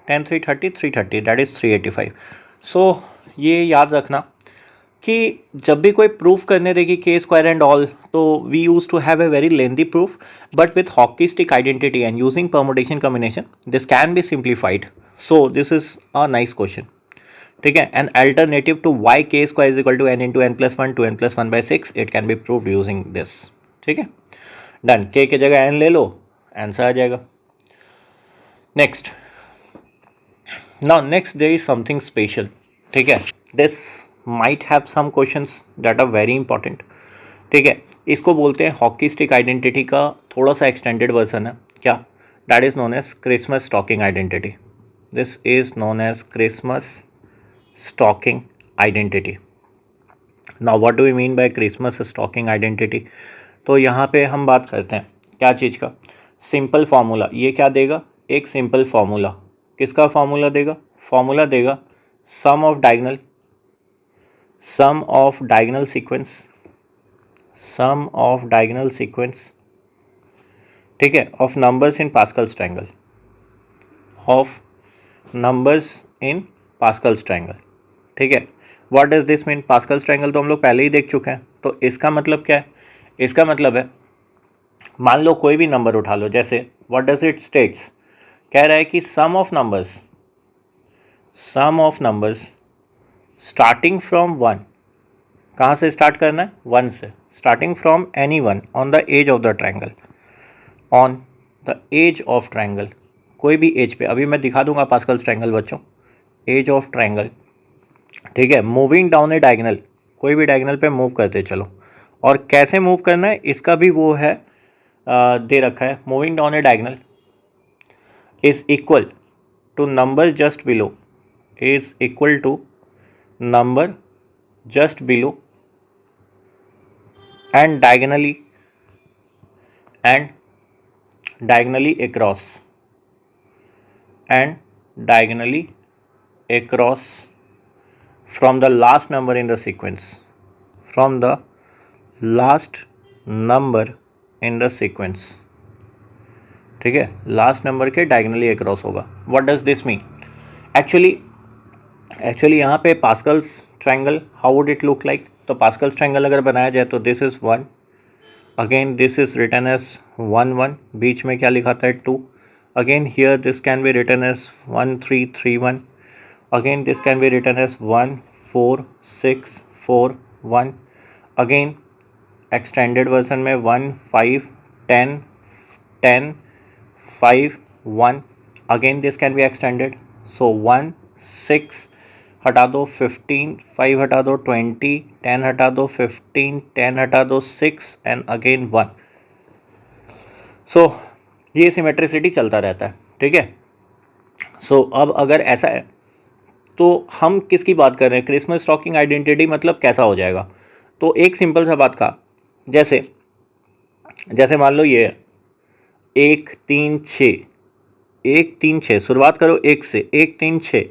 10 3 30 330, दैट इज़ 385। सो ये याद रखना कि जब भी कोई प्रूफ करने देगी के स्क्वायर एंड ऑल, तो we use to have a very lengthy proof, but with hockey stick identity and using permutation combination this can be simplified. So this is a nice question, ठीक है। An alternative to why k square is equal to n into n plus 1 to n plus 1 by 6, it can be proved using this, ठीक है डन। के जगह n ले लो, आंसर आ जाएगा। Next, now next there is something special, ठीक है, this might have some questions that are very important, ठीक है। इसको बोलते हैं हॉकी स्टिक आइडेंटिटी का थोड़ा सा एक्सटेंडेड वर्जन है, क्या, that is known as Christmas stocking identity, this is known as Christmas stocking identity. Now what do we mean by Christmas stocking identity, तो यहाँ पे हम बात करते हैं क्या चीज़ का, सिंपल फार्मूला। ये क्या देगा, एक सिंपल फार्मूला, किसका फार्मूला देगा, फार्मूला देगा sum of diagonal sequence, sum of diagonal sequence, ठीक है, of numbers in Pascal's triangle, of numbers in Pascal's triangle, ठीक है। What does this mean, Pascal's triangle तो हम लोग पहले ही देख चुके हैं, तो इसका मतलब क्या है, इसका मतलब है मान लो कोई भी नंबर उठा लो, जैसे व्हाट डज इट स्टेट्स, कह रहा है कि sum of numbers starting from 1, कहाँ से स्टार्ट करना है 1 से, starting from any one on the edge of the triangle, on the edge of triangle, कोई भी एज पे, अभी मैं दिखा दूंगा पास्कल्स ट्रायंगल बच्चों, एज ऑफ ट्रायंगल, ठीक है, मूविंग डाउन ए डायगोनल, कोई भी डायगोनल पे मूव करते चलो, और कैसे मूव करना है इसका भी वो है दे रखा है, moving down a diagonal is equal to number just below, is equal to number just below and diagonally across from the last number in the sequence, from the last number in the sequence, ठीक है, लास्ट नंबर के डायगोनली अक्रॉस होगा। What does this mean, actually यहाँ पे Pascal's triangle how would it look like, तो पास्कल्स ट्रायंगल अगर बनाया जाए तो this is 1, again this is written as 1 1, बीच में क्या लिखाता है 2, again here this can be written as 1 3 3 1, again this can be written as 1 4 6 4 1, again extended version में 1 5 10 10 5 1, again this can be extended, so 1 6 हटा दो 15, 5 हटा दो 20, 10 हटा दो 15, 10 हटा दो 6 एंड अगेन 1। सो ये सिमेट्रिसिटी चलता रहता है, ठीक है। सो अब अगर ऐसा है तो हम किसकी बात कर रहे हैं, क्रिसमस स्टॉकिंग आइडेंटिटी मतलब कैसा हो जाएगा, तो एक सिंपल सा बात का, जैसे मान लो ये 1 3 6, 1 3 6, शुरुआत करो 1 से, 1 3 6,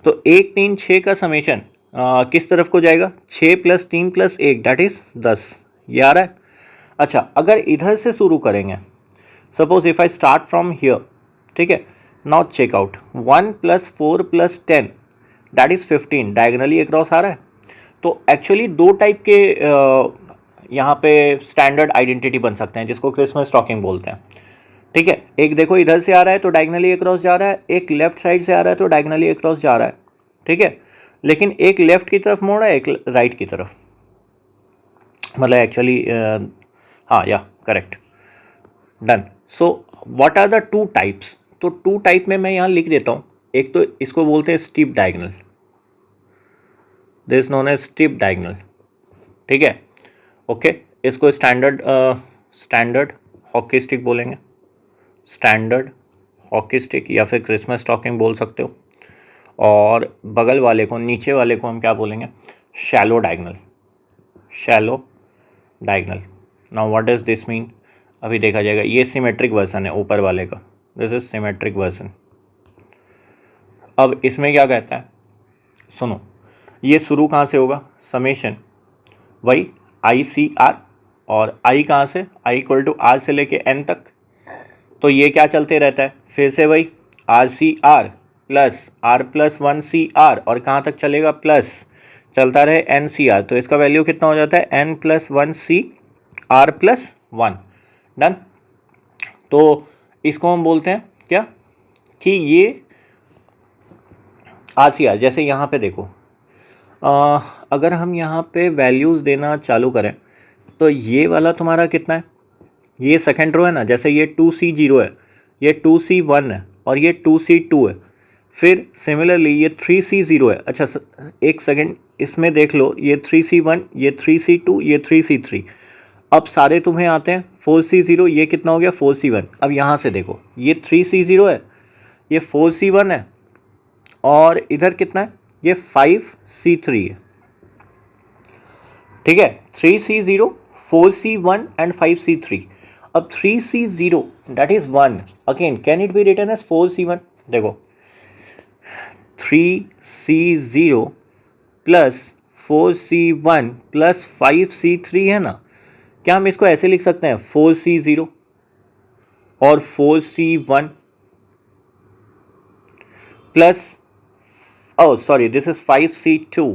तो 1 3 6 का समेशन किस तरफ को जाएगा, 6 प्लस 3 प्लस 1 दैट इज 10, ये आ रहा है। अच्छा अगर इधर से शुरू करेंगे, suppose if I start from here, ठीक है, now check out 1 plus 4 plus 10 that is 15, diagonally across आ रहा है, तो एक्चुअली दो टाइप के यहाँ पे स्टैंडर्ड आइडेंटिटी बन सकते हैं जिसको क्रिसमस टॉकिंग बोलते हैं, ठीक है। एक देखो इधर से आ रहा है तो डायगनली अक्रॉस जा रहा है, एक लेफ्ट साइड से आ रहा है तो डायगनली अक्रॉस जा रहा है, ठीक है। लेकिन एक लेफ्ट की तरफ मोड़ है, एक राइट की तरफ, मतलब एक्चुअली हाँ या correct, done. So what are the two types? तो टू टाइप में मैं यहाँ लिख देता हूँ। एक तो इसको बोलते हैं steep diagonal, this known as steep diagonal, ठीक है, ओके। इसको स्टैंडर्ड हॉकी स्टिक बोलेंगे, स्टैंडर्ड हॉकी स्टिक या फिर क्रिसमस टॉकिंग बोल सकते हो। और बगल वाले को, नीचे वाले को हम क्या बोलेंगे? Shallow diagonal, shallow diagonal. Now what does this mean? अभी देखा जाएगा। ये सिमेट्रिक वर्जन है ऊपर वाले का, दिस इज सिमेट्रिक वर्जन। अब इसमें क्या कहता है, सुनो, ये शुरू कहाँ से होगा? समेशन वही ICR, और I कहाँ से? I इक्वल टू R से लेके N तक, तो ये क्या चलते रहता है? फिर से वही RCR प्लस R+1CR, और कहाँ तक चलेगा? प्लस चलता रहे NCR, तो इसका वैल्यू कितना हो जाता है? N+1CR+1, done. तो इसको हम बोलते हैं क्या कि ये RCR, जैसे यहाँ पे देखो, अगर हम यहाँ पे वैल्यूज़ देना चालू करें तो ये वाला तुम्हारा कितना है? ये सेकेंड रो है ना, जैसे ये 2C0 है, ये 2C1 है, और ये 2C2 है। फिर सिमिलरली ये 3C0 है। अच्छा एक सेकेंड, इसमें देख लो, ये 3C1, ये 3C2, ये 3C3। अब सारे तुम्हें आते हैं 4C0, ये कितना हो गया? 4C1। अब यहाँ से देखो, ये 3C0 है, ये 4C1 है, और इधर कितना है? ये 5C3 है, ठीक है। 3C0, 4C1 and 5C3। अब 3C0 that is 1, again can it be written as 4C1? देखो 3C0 plus 4C1 plus 5C3 है ना, क्या हम इसको ऐसे लिख सकते हैं? 4C0 और 4C1 plus, oh sorry, this is 5C2।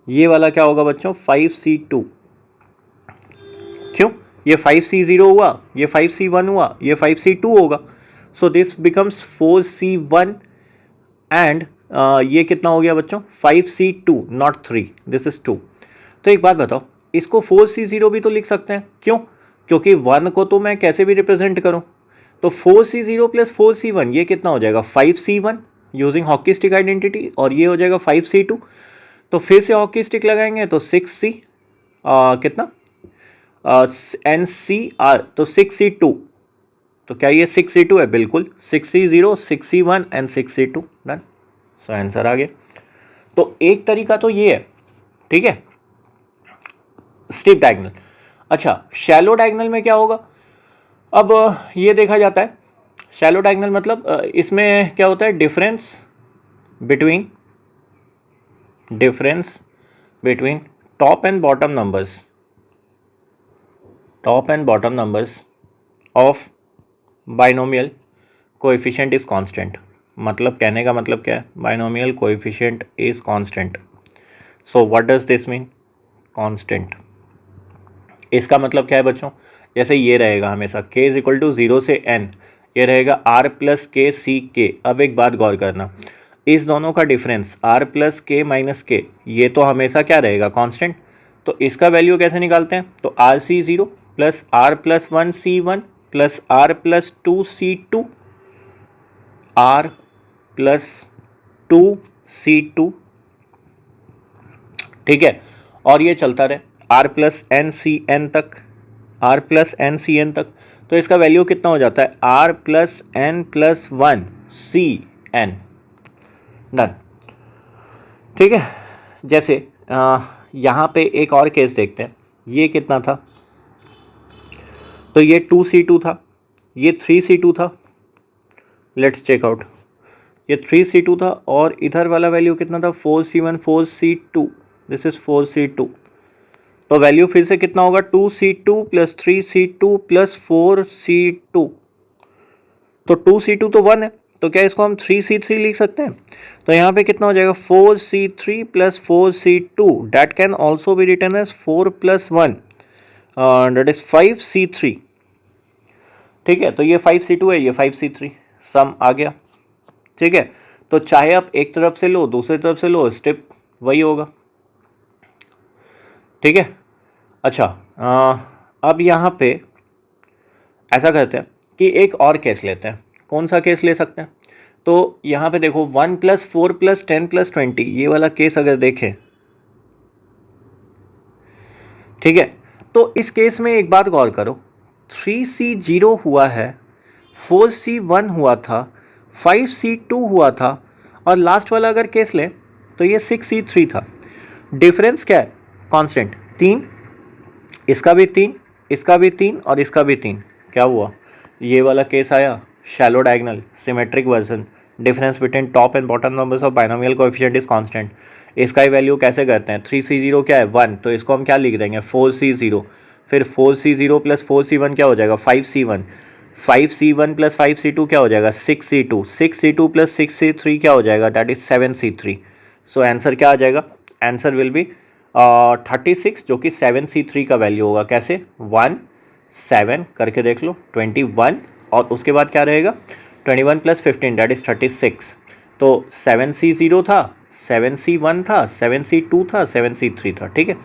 ये वाला क्या होगा बच्चों? 5C2। क्यों? ये 5C0 हुआ, ये 5C1 हुआ, ये 5C2 होगा। सो दिस बिकम्स 4C1 एंड ये कितना हो गया बच्चों? 5C2, not 3, this is 2। तो एक बात बताओ, इसको 4C0 भी तो लिख सकते हैं, क्यों? क्योंकि 1 को तो मैं कैसे भी रिप्रेजेंट करूं। तो 4C0 प्लस 4C1 ये कितना हो जाएगा? 5C1 using hockey stick identity, और ये हो जाएगा 5C2। तो फिर से हॉकी स्टिक लगाएंगे तो 6C कितना NCR, तो 6C2। तो क्या ये 6C2 है? बिल्कुल, 6C0, 6C1 and 6C2, done. So answer आ गया। तो एक तरीका तो ये है, ठीक है, स्टीप डायगोनल। अच्छा, शैलो डायगोनल में क्या होगा? अब ये देखा जाता है, शैलो डायगोनल मतलब इसमें क्या होता है? Difference between top and bottom numbers of binomial coefficient is constant. मतलब कहने का मतलब क्या है? Binomial coefficient is constant. So what does this mean? Constant. इसका मतलब क्या है बच्चों? जैसे ये रहेगा हमेशा k इज इक्वल टू 0 से n, ये रहेगा r प्लस के सी के। अब एक बात गौर करना, इस दोनों का डिफरेंस r प्लस के माइनस के, ये तो हमेशा क्या रहेगा? कांस्टेंट। तो इसका वैल्यू कैसे निकालते हैं? तो RC0 plus R+1C1 plus R+2C2, R+2C2, ठीक है। और ये चलता रहे R+NCN तक, तो इसका वैल्यू कितना हो जाता है? R+N+1CN, डन, ठीक है। जैसे यहाँ पे एक और केस देखते हैं, ये कितना था? तो ये 2C2 था, ये 3C2 था, लेट्स चेक आउट। ये 3C2 था, और इधर वाला वैल्यू कितना था? 4C1, 4C2, this is 4C2। तो वैल्यू फिर से कितना होगा? 2C2 plus 3C2 plus 4C2। तो 2C2 तो 1 है, तो क्या इसको हम 3C3 लिख सकते हैं? तो यहाँ पे कितना हो जाएगा 4C3 plus 4C2 that can also be written as 4 + 1 that is 5C3। ठीक है, तो ये 5C2 है, ये 5C3, सम आ गया। ठीक है, तो चाहे आप एक तरफ से लो दूसरी तरफ से लो, स्टेप वही होगा। ठीक है, अच्छा अब यहाँ पे ऐसा करते हैं कि एक और केस लेते हैं। कौन सा केस ले सकते हैं? तो यहाँ पे देखो 1 + 4 + 10 + 20 ये वाला केस अगर देखें, ठीक है, तो इस केस में एक बात गौर करो, 3C0 हुआ है, 4C1 हुआ था, 5C2 हुआ था, और लास्ट वाला अगर केस लें तो ये 6C3 था। डिफरेंस क्या है? कांस्टेंट 3, इसका भी 3, इसका भी 3 और इसका भी 3। क्या हुआ? ये वाला केस आया shallow diagonal symmetric version, difference between top and bottom numbers of binomial coefficient is constant. इसका ही वैल्यू कैसे करते हैं? 3C0 क्या है 1, तो इसको हम क्या लिख देंगे 4C0, फिर 4C0 + 4C1 क्या हो जाएगा 5C1, 5C1 + 5C2 क्या हो जाएगा 6C2, 6C2 + 6C3 क्या हो जाएगा that is 7C3। So answer क्या आ जाएगा? आंसर विल बी 36, जो कि 7C3 का वैल्यू होगा। कैसे? 1 7 करके देख लो 21, और उसके बाद क्या रहेगा 21 + 15 दैट इज 36। तो 7C0 था, 7C1 था, 7C2 था, 7C3 था। ठीक है,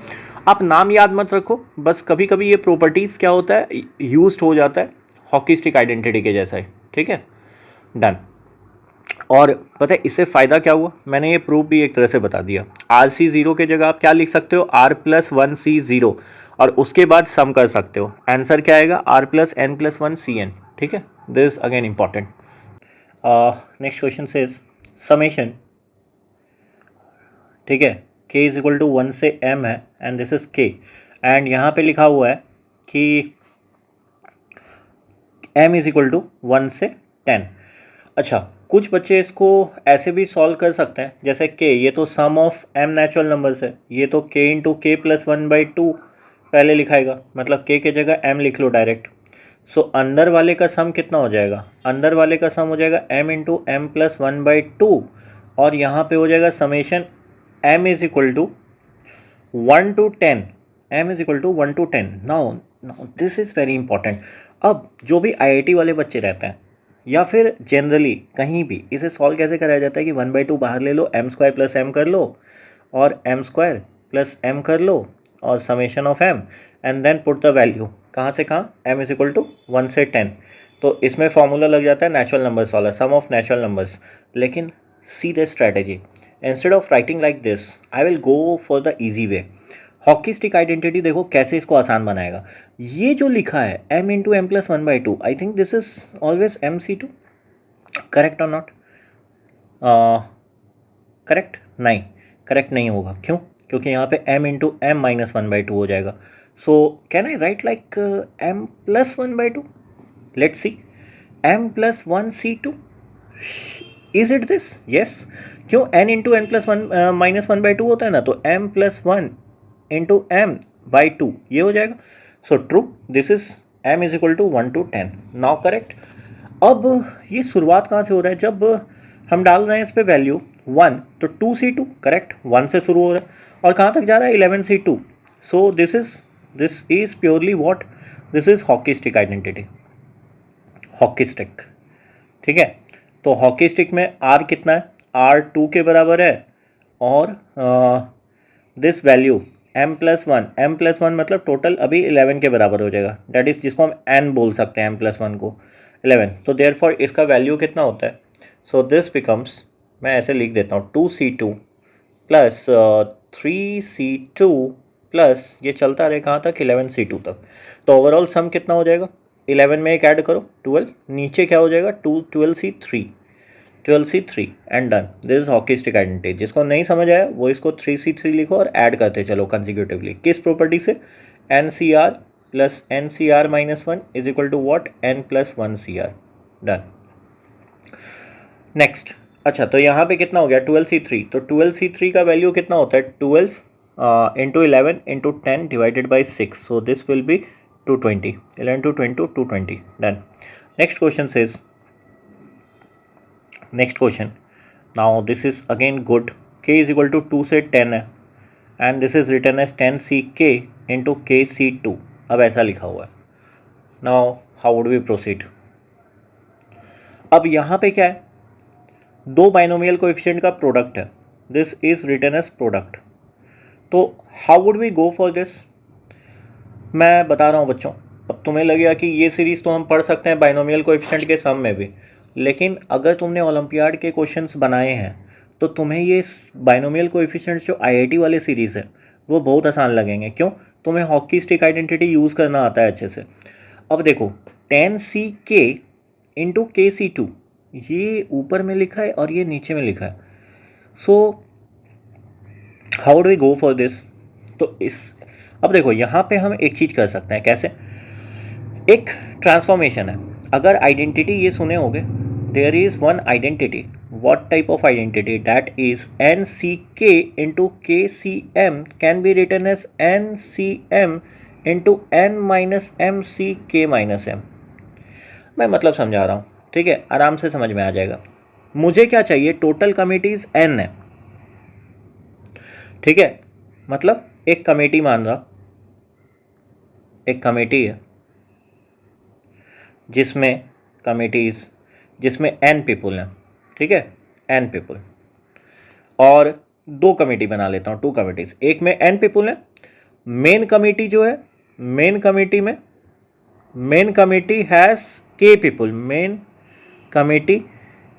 आप नाम याद मत रखो, बस कभी कभी ये प्रॉपर्टीज़ क्या होता है यूज हो जाता है हॉकी स्टिक आइडेंटिटी के जैसा ही। ठीक है, डन। और पता है इससे फ़ायदा क्या हुआ? मैंने ये प्रूफ भी एक तरह से बता दिया। RC0 के जगह आप क्या लिख सकते हो R+1C0, और उसके बाद सम कर सकते हो। आंसर क्या आएगा R+n+1Cn। ठीक है, this again important. Next question से समेशन, ठीक है, k = 1 से m है and this is k, and यहाँ पे लिखा हुआ है कि m = 1 से 10। अच्छा, कुछ बच्चे इसको ऐसे भी सॉल्व कर सकते हैं, जैसे k, ये तो सम ऑफ m नेचुरल नंबर्स है, ये तो k × k + 1/2 पहले लिखाएगा, मतलब k के जगह m लिख लो डायरेक्ट। सो अंदर वाले का सम कितना हो जाएगा? अंदर वाले का सम हो जाएगा m × m + 1/2, और यहाँ पे हो जाएगा summation m = 1 to 10, m = 1 to 10। Now this is very important. अब जो भी IIT वाले बच्चे रहते हैं या फिर जनरली कहीं भी, इसे सॉल्व कैसे कराया जाता है कि 1/2 बाहर ले लो, m² + m कर लो, और m² + m कर लो, और summation of m, and then put the value कहाँ से कहाँ, m = 1 से 10। तो इसमें फॉर्मूला लग जाता है नेचुरल नंबर्स वाला, सम ऑफ नेचुरल नंबर्स। लेकिन see the strategy, instead of writing like this I will go for the easy way. Hockey stick identity देखो कैसे इसको आसान बनाएगा। ये जो लिखा है m × m + 1/2, I think this is always MC2, correct और नॉट? करेक्ट नहीं, करेक्ट नहीं होगा। क्यों? क्योंकि यहाँ पे m × m - 1/2 हो जाएगा। So can I right like m + 1/2? Let's see, m + 1C2, is it this? Yes. क्यों? n × n + 1 - 1/2 होता है ना, तो m + 1 × m/2 ये हो जाएगा। So true, this is m = 1 to 10। Now correct. अब ये शुरुआत कहाँ से हो रहा है? जब हम डाल रहे हैं इस पे वैल्यू 1, तो 2C2 करेक्ट, 1 से शुरू हो रहा है, और कहाँ तक जा रहा है 11C2। So this is purely what, this is hockey stick identity, hockey stick. ठीक है, तो हॉकी स्टिक में R कितना है? R 2 के बराबर है, और दिस वैल्यू m + 1 मतलब टोटल अभी 11 के बराबर हो जाएगा, डेट इज जिसको हम n बोल सकते हैं, m + 1 को 11। तो देयरफॉर इसका वैल्यू कितना होता है? सो दिस बिकम्स, मैं ऐसे लिख देता हूँ 2C2 + 3C2 प्लस ये चलता रहे कहाँ तक 11C2 तक। तो ओवरऑल सम कितना हो जाएगा? 11 में एक ऐड करो 12, नीचे क्या हो जाएगा 12C3 and done. This is hockey stick identity. जिसको नहीं समझ आया वो इसको 3C3 लिखो और ऐड करते चलो कंसिक्यूटिवली। किस प्रॉपर्टी से? NCR + NCR - 1 = what, n + 1CR। Done. Next, अच्छा तो यहाँ पे कितना हो गया 12C3, तो 12C3 का वैल्यू कितना होता है 12 × 11 × 10 / 6। So this will be 220, 11 × 2 = 220। Done. Next question says next question, now this is again good, k is equal to 2 से 10 है and this is written as 10ck into KC2। अब ऐसा लिखा हुआ है। Now how would we proceed? अब यहाँ पे क्या है, दो बाइनोमियल कोएफिशिएंट का प्रोडक्ट है, this is written as product. तो how would we go for this? मैं बता रहा हूँ बच्चों, अब तुम्हें लगेगा कि ये सीरीज़ तो हम पढ़ सकते हैं बाइनोमियल कोएफिशिएंट के सम में भी, लेकिन अगर तुमने ओलंपियाड के क्वेश्चंस बनाए हैं तो तुम्हें ये बाइनोमियल कोएफिशिएंट्स जो आईआईटी वाले सीरीज़ है वो बहुत आसान लगेंगे। क्यों? तुम्हें हॉकी स्टिक आइडेंटिटी यूज़ करना आता है अच्छे से। अब देखो 10ck इंटू KC2, ये ऊपर में लिखा है और ये नीचे में लिखा है। So how do we go for this? तो अब देखो यहाँ पे हम एक चीज़ कर सकते हैं। कैसे? एक ट्रांसफॉर्मेशन है। अगर आइडेंटिटी ये सुने होगे, there is one identity, what type of identity? That is NCK into KCM can be written as NCM into N minus MCK minus M। मैं मतलब समझा रहा हूँ, ठीक है, आराम से समझ में आ जाएगा। मुझे क्या चाहिए? टोटल कमिटीज N है, ठीक है, मतलब एक कमेटी मान रहा, एक कमेटी है जिसमें कमिटीज, जिसमें N पीपुल हैं, ठीक है, N पीपुल, और दो कमेटी बना लेता हूँ, टू कमिटीज। एक में N पीपुल है, मेन कमेटी जो है, मेन कमेटी में, main committee has K people, main committee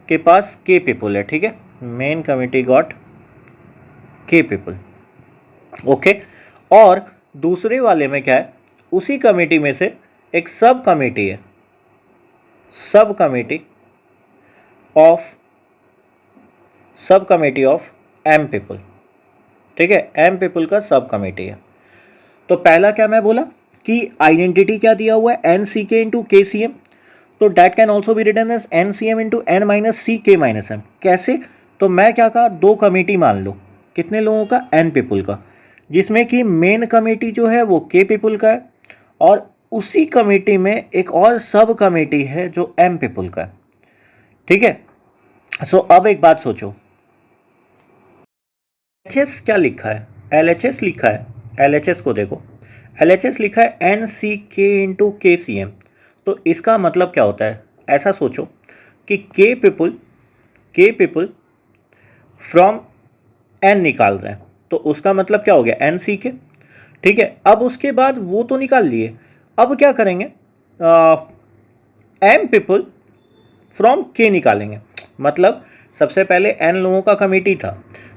के पास K पीपुल है, ठीक है, main committee got K people, okay. और दूसरे वाले में क्या है, उसी कमेटी में से एक सब कमेटी है, sub committee of M people, ठीक है, M पीपुल का सब कमेटी है। तो पहला क्या मैं बोला कि आइडेंटिटी क्या दिया हुआ है, NCK इंटू KCM, तो that can also be written as NCM into N minus CK minus M। कैसे? तो मैं क्या कहा, दो कमेटी मान लो, कितने लोगों का? N पीपुल का, जिसमें कि मेन कमेटी जो है वो K पीपुल का है, और उसी कमेटी में एक और सब कमेटी है जो M पीपुल का है, ठीक है। सो अब एक बात सोचो, LHS क्या लिखा है? LHS लिखा है, LHS को देखो, LHS लिखा है NCK इंटू KCM। तो इसका मतलब क्या होता है? ऐसा सोचो कि K पीपुल फ्रॉम N निकाल रहे हैं, तो उसका मतलब क्या हो गया? NCK, ठीक है। अब उसके बाद वो तो निकाल लिए, अब क्या करेंगे? M पीपुल फ्रॉम K निकालेंगे। मतलब सबसे पहले N लोगों का कमेटी था,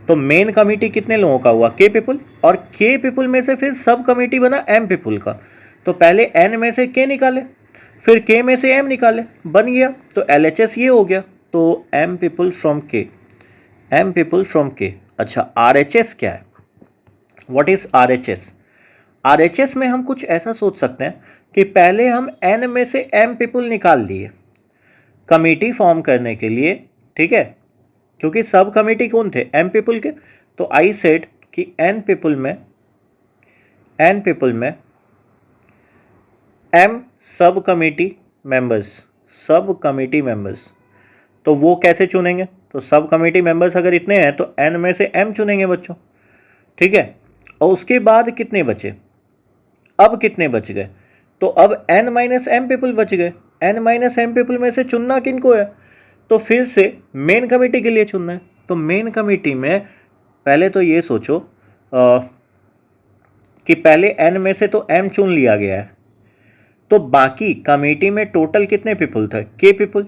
तो मेन कमेटी कितने लोगों का हुआ? K पीपुल, और K पीपुल में से फिर सब कमेटी बना M पीपुल का। तो पहले N में से K निकाले, फिर K में से M निकाले, बन गया। तो LHS ये हो गया। तो M people from K, M people from K। अच्छा, RHS क्या है? What is RHS? RHS में हम कुछ ऐसा सोच सकते हैं कि पहले हम N में से M पीपुल निकाल दिए कमेटी फॉर्म करने के लिए, ठीक है, क्योंकि सब कमेटी कौन थे? M पीपुल के। तो आई सेड कि N पीपुल में M सब कमेटी मेंबर्स, तो वो कैसे चुनेंगे? तो सब कमेटी मेंबर्स अगर इतने हैं तो N में से M चुनेंगे बच्चों, ठीक है। और उसके बाद कितने बचे? अब कितने बच गए? तो अब N माइनस M पीपुल बच गए। N माइनस M पीपुल में से चुनना किनको है? तो फिर से मेन कमेटी के लिए चुनना है। तो मेन कमेटी में पहले तो ये सोचो कि पहले N में से तो M चुन लिया गया है, तो बाकी कमेटी में टोटल कितने पीपुल थे? K people.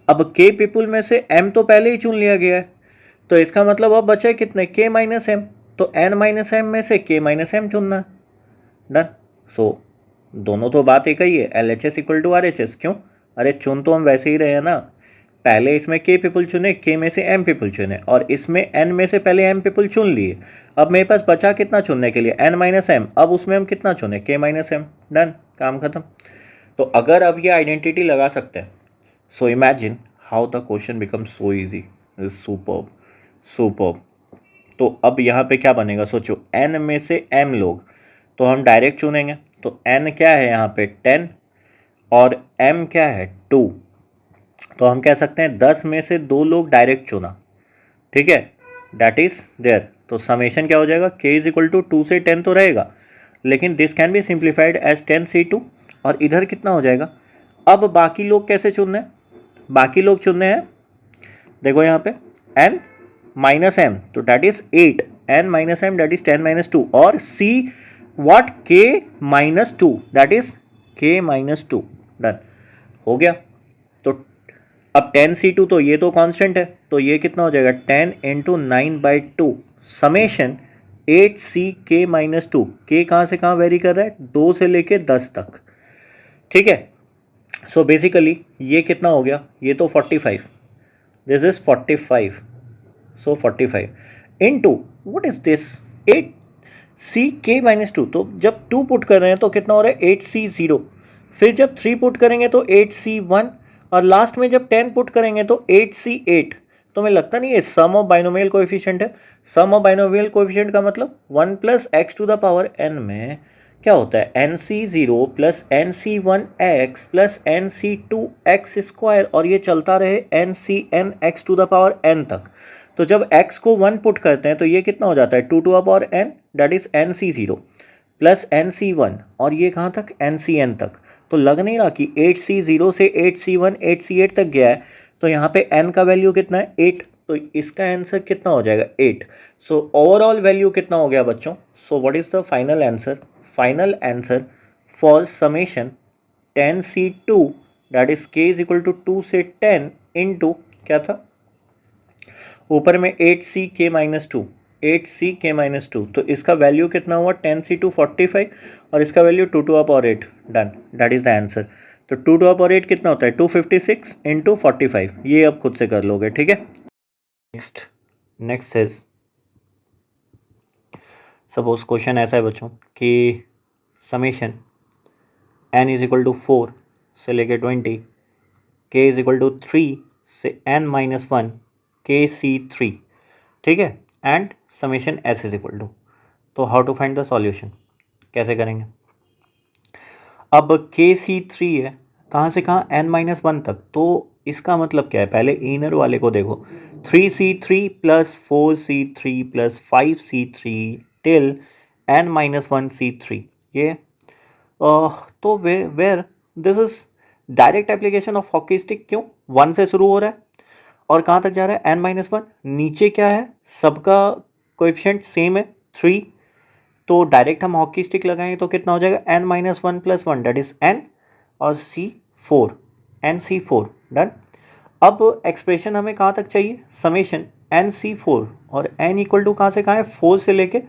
अब K पीपुल में से M तो पहले ही चुन लिया गया है, तो इसका मतलब अब बचे कितने? K minus M। तो N माइनस M में से K माइनस M चुनना है, डन। सो दोनों तो बात एक ही है, LHS इक्वल टू RHS। क्यों? अरे चुन तो हम वैसे ही रहे हैं ना, पहले इसमें K पीपुल चुने, K में से M पीपुल चुने, और इसमें N में से पहले M पीपुल चुन लिए। अब मेरे पास बचा कितना चुनने के लिए? N minus M। अब उसमें हम कितना चुने? K माइनस M, डन, काम खत्म। तो अगर अब ये आइडेंटिटी लगा सकते हैं, so imagine how the question become so easy, superb. तो अब यहाँ पे क्या बनेगा? सोचो, N में से M लोग तो हम डायरेक्ट चुनेंगे, तो N क्या है यहाँ पे? 10, और M क्या है? 2। तो हम कह सकते हैं 10 में से 2 लोग डायरेक्ट चुना, ठीक है, दैट इज देयर। तो समेशन क्या हो जाएगा, k इज इक्वल टू 2 से 10 तो रहेगा, लेकिन this can be simplified as 10c2, और इधर कितना हो जाएगा। अब बाकी लोग कैसे चुनने हैं, बाकी लोग चुनने हैं, देखो यहाँ पे n माइनस m, तो that is 8, n minus m that is 10 minus 2, और c what, k minus 2 that is k minus 2, done हो गया। तो अब 10c2 तो ये तो कांस्टेंट है, तो ये कितना हो जाएगा 10 into 9/2 summation 8ck minus 2, k कहाँ से कहाँ वेरी कर रहा है, 2 से लेके 10 तक, ठीक है। सो बेसिकली ये कितना हो गया, ये तो 45, this is 45, so 45 into what is this 8ck minus 2, तो जब 2 पुट कर रहे हैं तो कितना हो रहा है 8c0, फिर जब 3 पुट करेंगे तो 8c1, और लास्ट में जब 10 पुट करेंगे तो 8c8। तो मैं लगता नहीं है सम ऑफ बाइनोमियल कोएफिशिएंट है। सम ऑफ बाइनोमियल कोएफिशिएंट का मतलब 1 plus x to the power n में क्या होता है nc0 plus nc1x plus nc2x square, और ये चलता रहे ncnx to the power n तक। तो जब x को 1 पुट करते हैं तो ये कितना हो जाता है 2 to the power n that is nc0 plus nc1, और ये कहाँ तक ncn तक। तो लग नहीं रहा कि 8c0 से 8c1 8c8 तक गया है, तो यहाँ पे n का वैल्यू कितना है 8, तो इसका आंसर कितना हो जाएगा 8। सो ओवरऑल वैल्यू कितना हो गया बच्चों, so what is the final answer, final answer for summation 10c2 that is k is equal to 2 से 10 इंटू क्या था ऊपर में 8ck माइनस 2, 8ck माइनस 2, तो इसका वैल्यू कितना हुआ 10c2 45, और इसका value 2 to the power 8, done that is the answer. तो 2 टू द पावर 8 कितना होता है 256 इंटू 45, ये अब खुद से कर लोगे, ठीक है। नेक्स्ट इज सपोज क्वेश्चन ऐसा है बच्चों कि summation n is equal to 4 से लेके 20, k इज इक्वल टू 3 से n माइनस 1 kc3, ठीक है, and summation s is equal to, तो how to find the solution, कैसे करेंगे। अब kc3 है कहाँ से कहाँ n माइनस 1 तक, तो इसका मतलब क्या है, पहले इनर वाले को देखो 3c3 plus 4c3 plus 5c3 till n minus 1c3, ये तो where this is direct application of hockey stick, क्यों 1 से शुरू हो रहा है और कहाँ तक जा रहा है n माइनस 1, नीचे क्या है सबका कोएफिशिएंट सेम है 3, तो डायरेक्ट हम हॉकी स्टिक लगाएंगे तो कितना हो जाएगा n minus 1 plus 1 that is n, और c4 nc4, डन। अब एक्सप्रेशन हमें कहाँ तक चाहिए, समेशन nc4, और n इक्वल टू कहाँ से कहाँ है 4 से लेके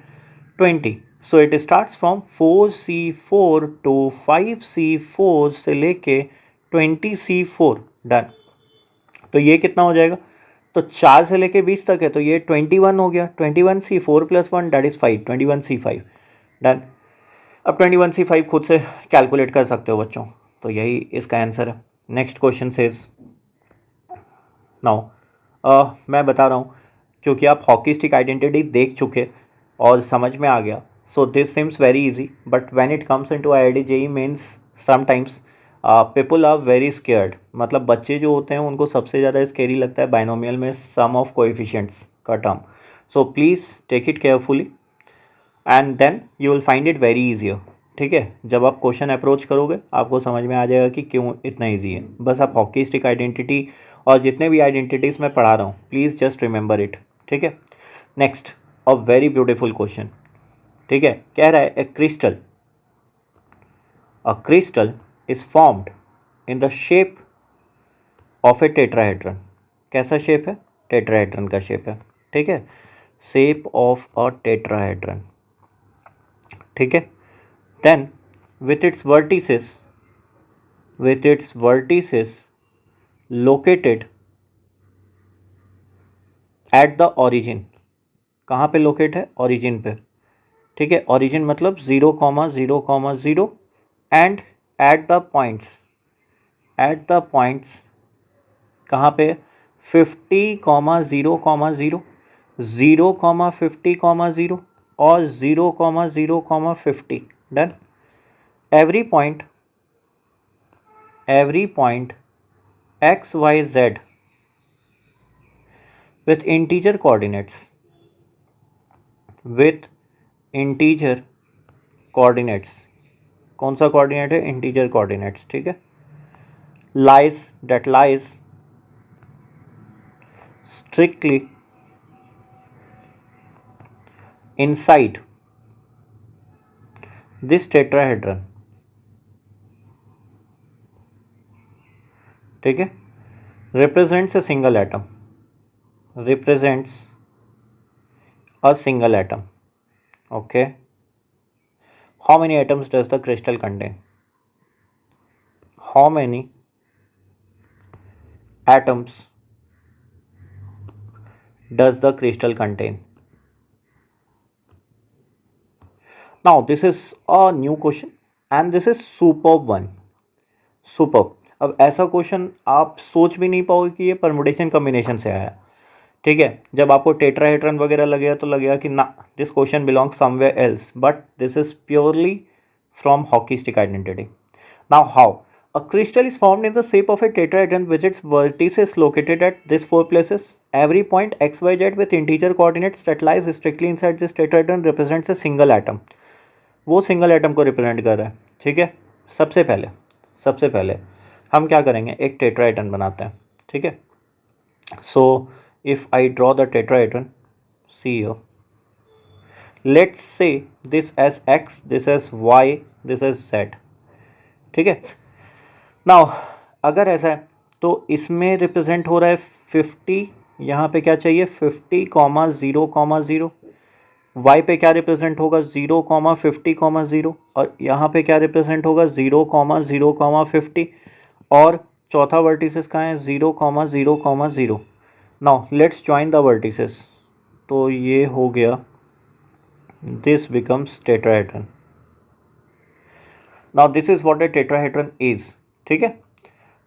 20, so it starts from 4c4 to 5c4 से लेके 20c4, डन। तो ये कितना हो जाएगा, तो 4 से लेके 20 तक है तो ये 21 हो गया, 21c4 plus 1 that is 5, 21c5, done. अब 21c5 खुद से कैलकुलेट कर सकते हो बच्चों, तो यही इसका आंसर है। नेक्स्ट क्वेश्चन सेज नाउ मैं बता रहा हूँ क्योंकि आप हॉकी स्टिक आइडेंटिटी देख चुके और समझ में आ गया, so this seems very easy, but when it comes into IIT JEE Mains sometimes people are very scared, मतलब बच्चे जो होते हैं उनको सबसे ज़्यादा स्केरी लगता है बाइनोमियल में सम ऑफ कोएफिशिएंट्स का term, so please take it carefully and then you will find it very easier, ठीक है। जब आप क्वेश्चन अप्रोच करोगे आपको समझ में आ जाएगा कि क्यों इतना ईजी है, बस आप हॉकी स्टिक आइडेंटिटी और जितने भी आइडेंटिटीज़ मैं पढ़ा रहा हूँ प्लीज़ जस्ट रिमेंबर इट, ठीक है। Next a very beautiful question, ठीक है, कह रहा है a crystal is formed in the shape of a tetrahedron, कैसा शेप है, टेट्राहेड्रन का शेप है, ठीक है, शेप ऑफ अ टेट्राहेड्रन, ठीक है। Then with its vertices located at the origin, कहाँ पे लोकेट है origin पे, ठीक है, origin मतलब 0,0,0 एंड at the points कहाँ पे 50,0,0 0,50,0 और 0,0,50, डन। every point x Y z with integer coordinates, with integer coordinates, कौन सा कोऑर्डिनेट है, इंटीजर कोऑर्डिनेट्स, ठीक है, lies strictly inside this tetrahedron, ठीक है, represents a single atom, represents a single atom. Okay, how many atoms does the crystal contain? How many atoms does the crystal contain? Now this is a new question and this is superb one. Superb. अब ऐसा क्वेश्चन आप सोच भी नहीं पाओगे कि ये परमुटेशन कॉम्बिनेशन से आया, ठीक है। जब आपको टेट्राहेड्रन वगैरह लगेगा तो लगेगा कि ना, this question belongs somewhere else, but this is purely from hockey stick identity. Now how a crystal is formed in the shape of a tetrahedron with its vertices located at these four places. Every point x, y, z with integer coordinates that lies strictly inside this tetrahedron represents a single atom. वो सिंगल एटम को रिप्रेजेंट कर रहा है, ठीक है। सबसे पहले हम क्या करेंगे, एक टेट्राहेड्रन बनाते हैं, ठीक है। So if I draw the tetrahedron, see here, let's say this as x, this as y, this as z, ठीक है। नाउ अगर ऐसा है तो इसमें रिप्रेजेंट हो रहा है 50, यहाँ पे क्या चाहिए 50, 0, 0. y पे क्या रिप्रेजेंट होगा 0, 50, 0, और यहाँ पे क्या रिप्रेजेंट होगा 0, 0, 50, और चौथा वर्टिसेस कहाँ है 0, 0, 0. Now let's join the vertices, तो ये हो गया, this becomes tetrahedron. Now this is what a tetrahedron is, ठीक है।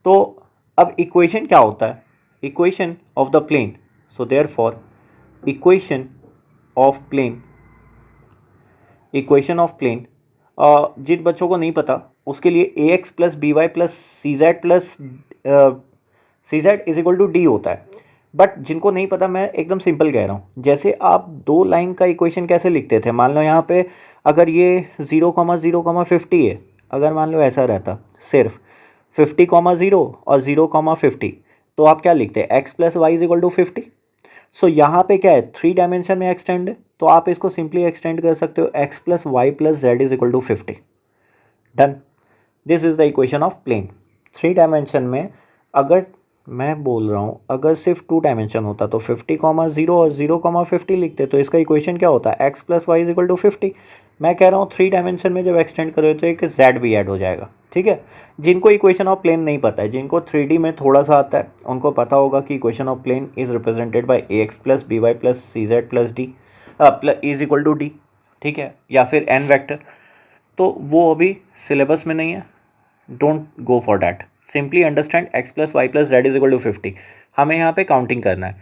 तो अब इक्वेशन क्या होता है, equation of the plane. So therefore equation of plane, जिन बच्चों को नहीं पता उसके लिए A x plus B Y plus C Z is equal to D होता है. बट जिनको नहीं पता, मैं एकदम सिंपल कह रहा हूँ, जैसे आप दो लाइन का इक्वेशन कैसे लिखते थे, मान लो यहाँ पे अगर ये 0, 0, 50 है, अगर मान लो ऐसा रहता सिर्फ 50, 0 और 0, 50, तो आप क्या लिखते हैं, x plus y is equal to 50. सो यहाँ पे क्या है, 3 डायमेंशन में एक्सटेंड है, तो आप इसको सिंपली एक्सटेंड कर सकते हो, x plus Y plus Z is equal to 50. Done. This is the equation of plane. 3 dimension में अगर मैं बोल रहा हूँ, अगर सिर्फ 2 डायमेंशन होता तो 50, 0 और 0, 50 लिखते, तो इसका इक्वेशन क्या होता है, x plus y is equal to 50. मैं कह रहा हूँ 3 डायमेंशन में जब एक्सटेंड करोगे तो एक z भी ऐड हो जाएगा, ठीक है। जिनको इक्वेशन ऑफ प्लेन नहीं पता है, जिनको 3D में थोड़ा सा आता है, उनको पता होगा कि equation of plane is represented by a x plus B Y plus C z plus d is equal to d, ठीक है, या फिर n वेक्टर. तो वो अभी सिलेबस में नहीं है, don't go for that. Simply understand x plus Y plus Z is equal to 50. हमें यहाँ पे काउंटिंग करना है.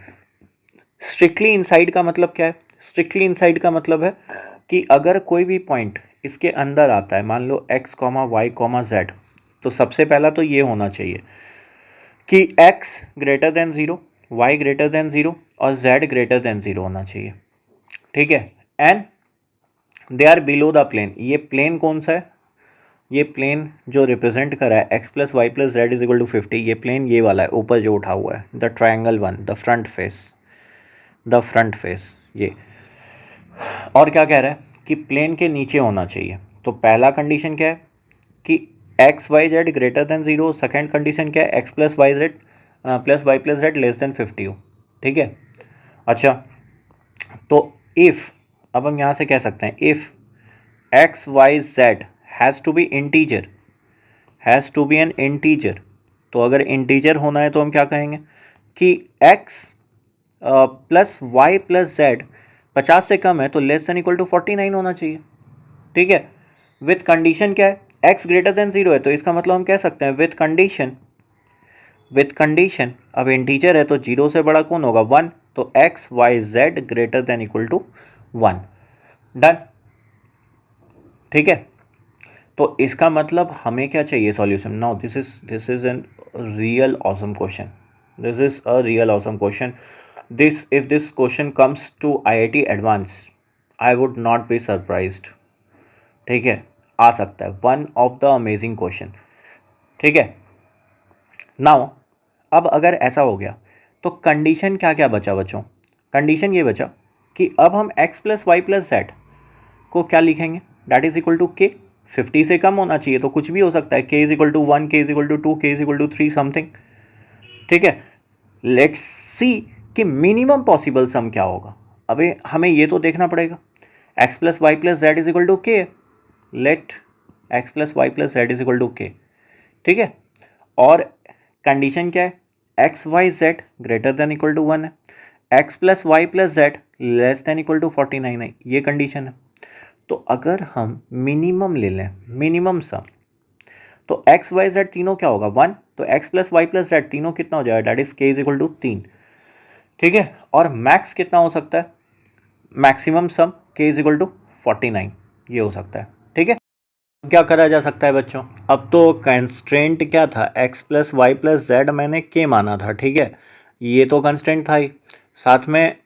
स्ट्रिक्टली इनसाइड का मतलब क्या है, स्ट्रिक्टली इनसाइड का मतलब है कि अगर कोई भी पॉइंट इसके अंदर आता है, मान लो x, y, z, तो सबसे पहला तो ये होना चाहिए कि x greater than 0, y greater than 0 और z ग्रेटर देन 0 होना चाहिए, ठीक है। And they are below the plane. ये प्लेन कौन सा है, ये प्लेन जो रिप्रेजेंट कर रहा है x plus Y plus Z is equal to 50, ये प्लेन ये वाला है ऊपर जो उठा हुआ है, the triangle one, the front face, ये. और क्या कह रहा है कि प्लेन के नीचे होना चाहिए. तो पहला कंडीशन क्या है कि x y Z greater than 0. Second condition क्या है, x plus Y plus Z less than 50 हो, ठीक है। अच्छा, तो इफ़, अब हम यहाँ से कह सकते हैं if x y z has to be integer, तो अगर इंटीजर होना है तो हम क्या कहेंगे कि x plus Y plus z 50 से कम है तो लेस देन इक्वल टू 49 होना चाहिए, ठीक है। विथ कंडीशन क्या है, x ग्रेटर देन 0 है, तो इसका मतलब हम कह सकते हैं विथ कंडीशन अब इंटीजर है तो 0 से बड़ा कौन होगा 1, तो x y z greater than equal to 1. Done, ठीक है। तो इसका मतलब हमें क्या चाहिए solution. Now this is an real awesome question. This is a real awesome question. If this question comes to IIT Advanced, I would not be surprised. ठीक है, आ सकता है, one of the amazing question. ठीक है. नाउ अब अगर ऐसा हो गया तो कंडीशन क्या क्या बचा बच्चों? कंडीशन ये बचा कि अब हम x plus Y plus z को क्या लिखेंगे? दैट इज इक्वल टू के. 50 से कम होना चाहिए, तो कुछ भी हो सकता है. के इज इक्वल टू 1, के इज इक्वल टू 2, के इज इक्वल टू 3 समथिंग. ठीक है. लेट्स सी कि मिनिमम पॉसिबल सम क्या होगा. अबे हमें ये तो देखना पड़ेगा. x plus Y plus Z is equal to K. Let x plus Y plus Z is equal to K. ठीक है. और कंडीशन क्या है? X Y Z greater than equal to 1 है. X plus Y plus Z less than equal to 49 है. ये कंडीशन है. तो अगर हम मिनिमम ले लें, मिनिमम सम, तो एक्स वाई जेड तीनों क्या होगा? 1. तो x plus Y plus z तीनों कितना हो जाएगा? That is k is equal to 3. ठीक है. और मैक्स कितना हो सकता है? मैक्सिमम सम के इज इक्वल टू 49. ये हो सकता है. ठीक है. क्या करा जा सकता है बच्चों? अब तो कंस्ट्रेंट क्या था? X plus Y plus z मैंने के माना था. ठीक है. ये तो कंस्ट्रेंट था ही. साथ में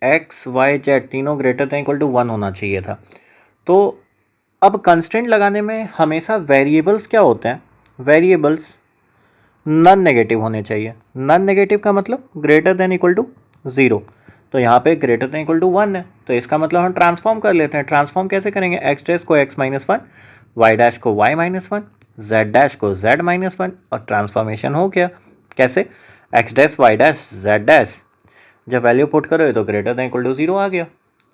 एक्स वाई जेड तीनों ग्रेटर देन इक्वल टू 1 होना चाहिए था. तो अब कंस्ट्रेंट लगाने में हमेशा वेरिएबल्स क्या होते हैं? वेरिएबल्स नॉन नेगेटिव होने चाहिए. नॉन नेगेटिव का मतलब ग्रेटर देन इक्वल टू 0. तो यहाँ पे ग्रेटर देन इक्वल टू 1 है, तो इसका मतलब हम ट्रांसफॉर्म कर लेते हैं. ट्रांसफॉर्म कैसे करेंगे? एक्स डैश को x माइनस 1, वाई डैश को y माइनस 1, जेड डैश को z माइनस 1, और ट्रांसफॉर्मेशन हो गया. कैसे? X dash y dash z dash, जब वैल्यू पुट करो तो ग्रेटर देन इक्वल टू 0 आ गया.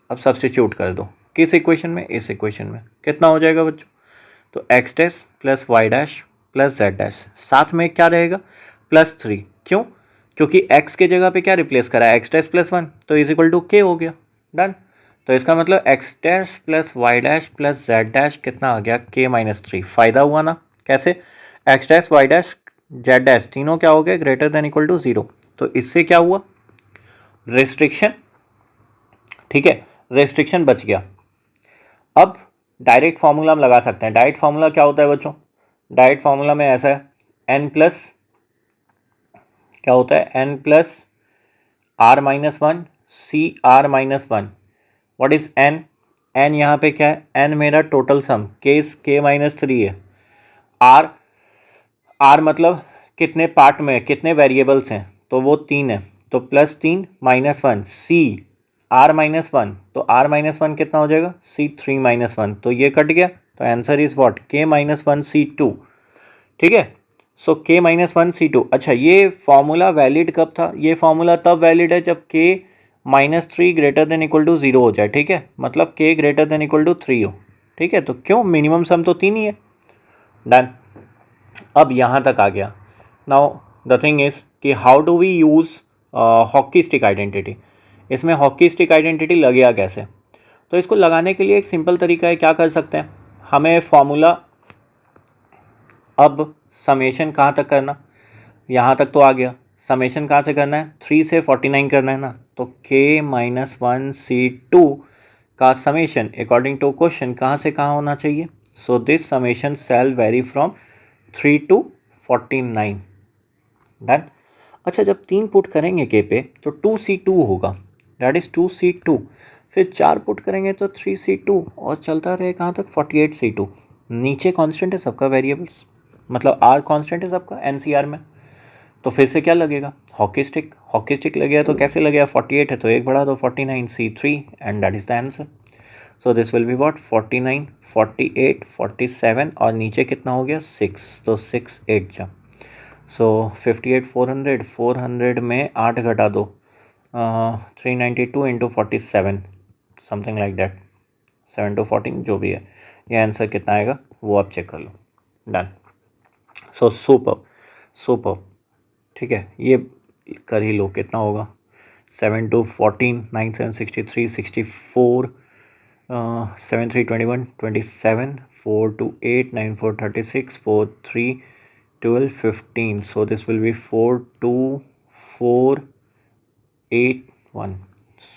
अब सब्स्टिट्यूट कर दो. किस इक्वेशन में? इस इक्वेशन में. कितना हो जाएगा बच्चों? तो x dash plus y dash plus z dash, साथ में क्या रहेगा? प्लस 3. क्यों? क्योंकि x के जगह पे क्या रिप्लेस करा है? एक्स डैश प्लस 1, तो इज इक्वल टू के हो गया. डन. तो इसका मतलब x dash plus y dash plus z dash कितना आ गया? के माइनस 3. फ़ायदा हुआ ना? कैसे? X dash y dash z dash तीनों क्या हो गए? Greater than equal to 0. तो इससे क्या हुआ? रेस्ट्रिक्शन. ठीक है. रेस्ट्रिक्शन बच गया. अब डायरेक्ट फार्मूला हम लगा सकते हैं. डायरेक्ट फार्मूला क्या होता है बच्चों? डायरेक्ट फार्मूला में ऐसा है, एन प्लस क्या होता है? N plus r minus 1 c r minus 1. What is n? N यहाँ पे क्या है? एन मेरा टोटल सम, के माइनस 3 है. आर, आर मतलब कितने पार्ट में, कितने वेरिएबल्स हैं? तो वो 3 है, तो plus 3 minus 1. C r minus 1, तो आर माइनस 1 कितना हो जाएगा? C 3 minus 1. तो ये कट गया. तो answer is what? K minus 1 c 2. ठीक है. सो के माइनस 1 सी 2. अच्छा, ये फॉर्मूला वैलिड कब था? ये फॉर्मूला तब वैलिड है जब k minus 3 greater than equal to 0 हो जाए. ठीक है. मतलब के ग्रेटर देन इक्वल टू 3 हो. ठीक है. तो क्यों? मिनिमम सम तो 3 ही है. डन. अब यहाँ तक आ गया. नाउ द थिंग इज कि how do we use hockey stick identity. इसमें हॉकी स्टिक आइडेंटिटी लगेगा कैसे? तो इसको लगाने के लिए एक सिंपल तरीका है. क्या कर सकते हैं? हमें फॉर्मूला, अब समेशन कहाँ तक करना? यहाँ तक तो आ गया. समेशन कहाँ से करना है? 3 से 49 करना है ना. तो के माइनस 1 सी 2 का समेशन अकॉर्डिंग टू क्वेश्चन कहाँ से कहाँ होना चाहिए? So this summation shall vary from 3 to 49. Done. अच्छा, जब 3 पुट करेंगे के पे तो 2c2 होगा. That is 2c2. फिर 4 पुट करेंगे तो 3c2, और चलता रहे कहाँ तक? 48c2. नीचे कांस्टेंट है सबका वेरिएबल्स, मतलब आर कांस्टेंट है सबका एनसीआर में. तो फिर से क्या लगेगा? Hockey stick. हॉकी स्टिक लगेगा तो कैसे लगेगा? 48 है तो एक बढ़ा दो, 49c3, and that is the answer. So this will be what? 49 48 47, और नीचे कितना हो गया? 6. तो 6 8 जा. सो 58 400 में 8 घटा दो, 392 into 47, something like that, 7 to 14 जो भी है. ये आंसर कितना आएगा वो आप चेक कर लो. डन. So super. ठीक है. ये कर ही लो. कितना होगा? 7 to 14, 9 7 63 64, 7 3 21 27, 4 to 8 9 4 36, 4 3 12 15. So this will be 4 2 4 8 1.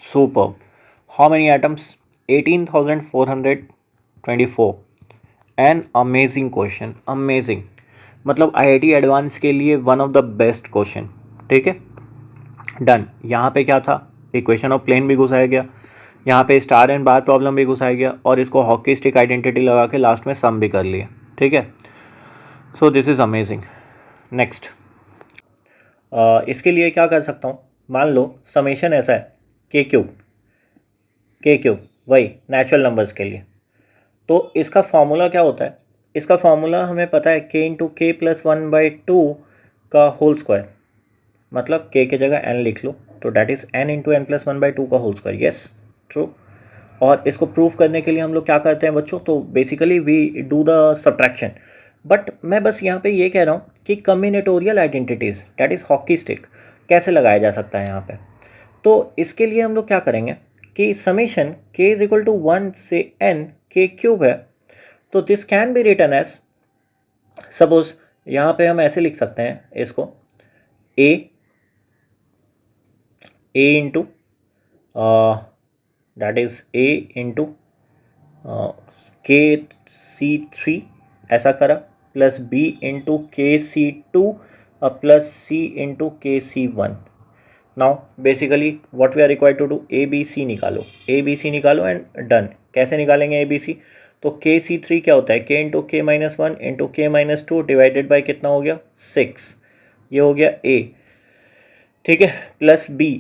Superb. How many atoms? 18,424. An amazing question. Amazing. मतलब IIT एडवांस के लिए one of the best question. ठीक है, डन। यहाँ पे क्या था, इक्वेशन ऑफ प्लेन भी घुसाया गया, यहाँ पे स्टार एंड बार प्रॉब्लम भी घुसाया गया, और इसको हॉकी स्टिक आइडेंटिटी लगा के लास्ट में सम भी कर लिया। ठीक है, so this is amazing. Next, इसके लिए क्या कर सकता हूँ, मान लो समेशन ऐसा है के क्यूब वही नेचुरल नंबर्स के लिए, तो इसका फॉर्मूला क्या होता है, इसका फॉर्मूला हमें पता है k इंटू के प्लस 1/2 का होल स्क्वायर, मतलब k की जगह n लिख लो, तो that is n into n plus 1/2 का होल स्क्वायर। Yes, true. और इसको प्रूव करने के लिए हम लोग क्या करते हैं बच्चों, तो basically we do the subtraction. But मैं बस यहाँ पे ये कह रहा हूँ कि combinatorial identities that is hockey stick कैसे लगाया जा सकता है यहाँ पे। तो इसके लिए हम लोग क्या करेंगे कि summation k is equal to 1 से n k क्यूब है, तो this can be written as, suppose यहाँ पे हम ऐसे लिख सकते हैं इसको a into that is a into KC3 ऐसा करा, plus b into KC2 plus c into KC1। Now basically what we are required to do, ABC निकालो, ABC निकालो एंड डन। कैसे निकालेंगे ABC, तो KC3 क्या होता है, k इंटू के माइनस 1 इंटू के माइनस 2 डिवाइडेड बाई कितना हो गया 6, ये हो गया A। ठीक है, प्लस B,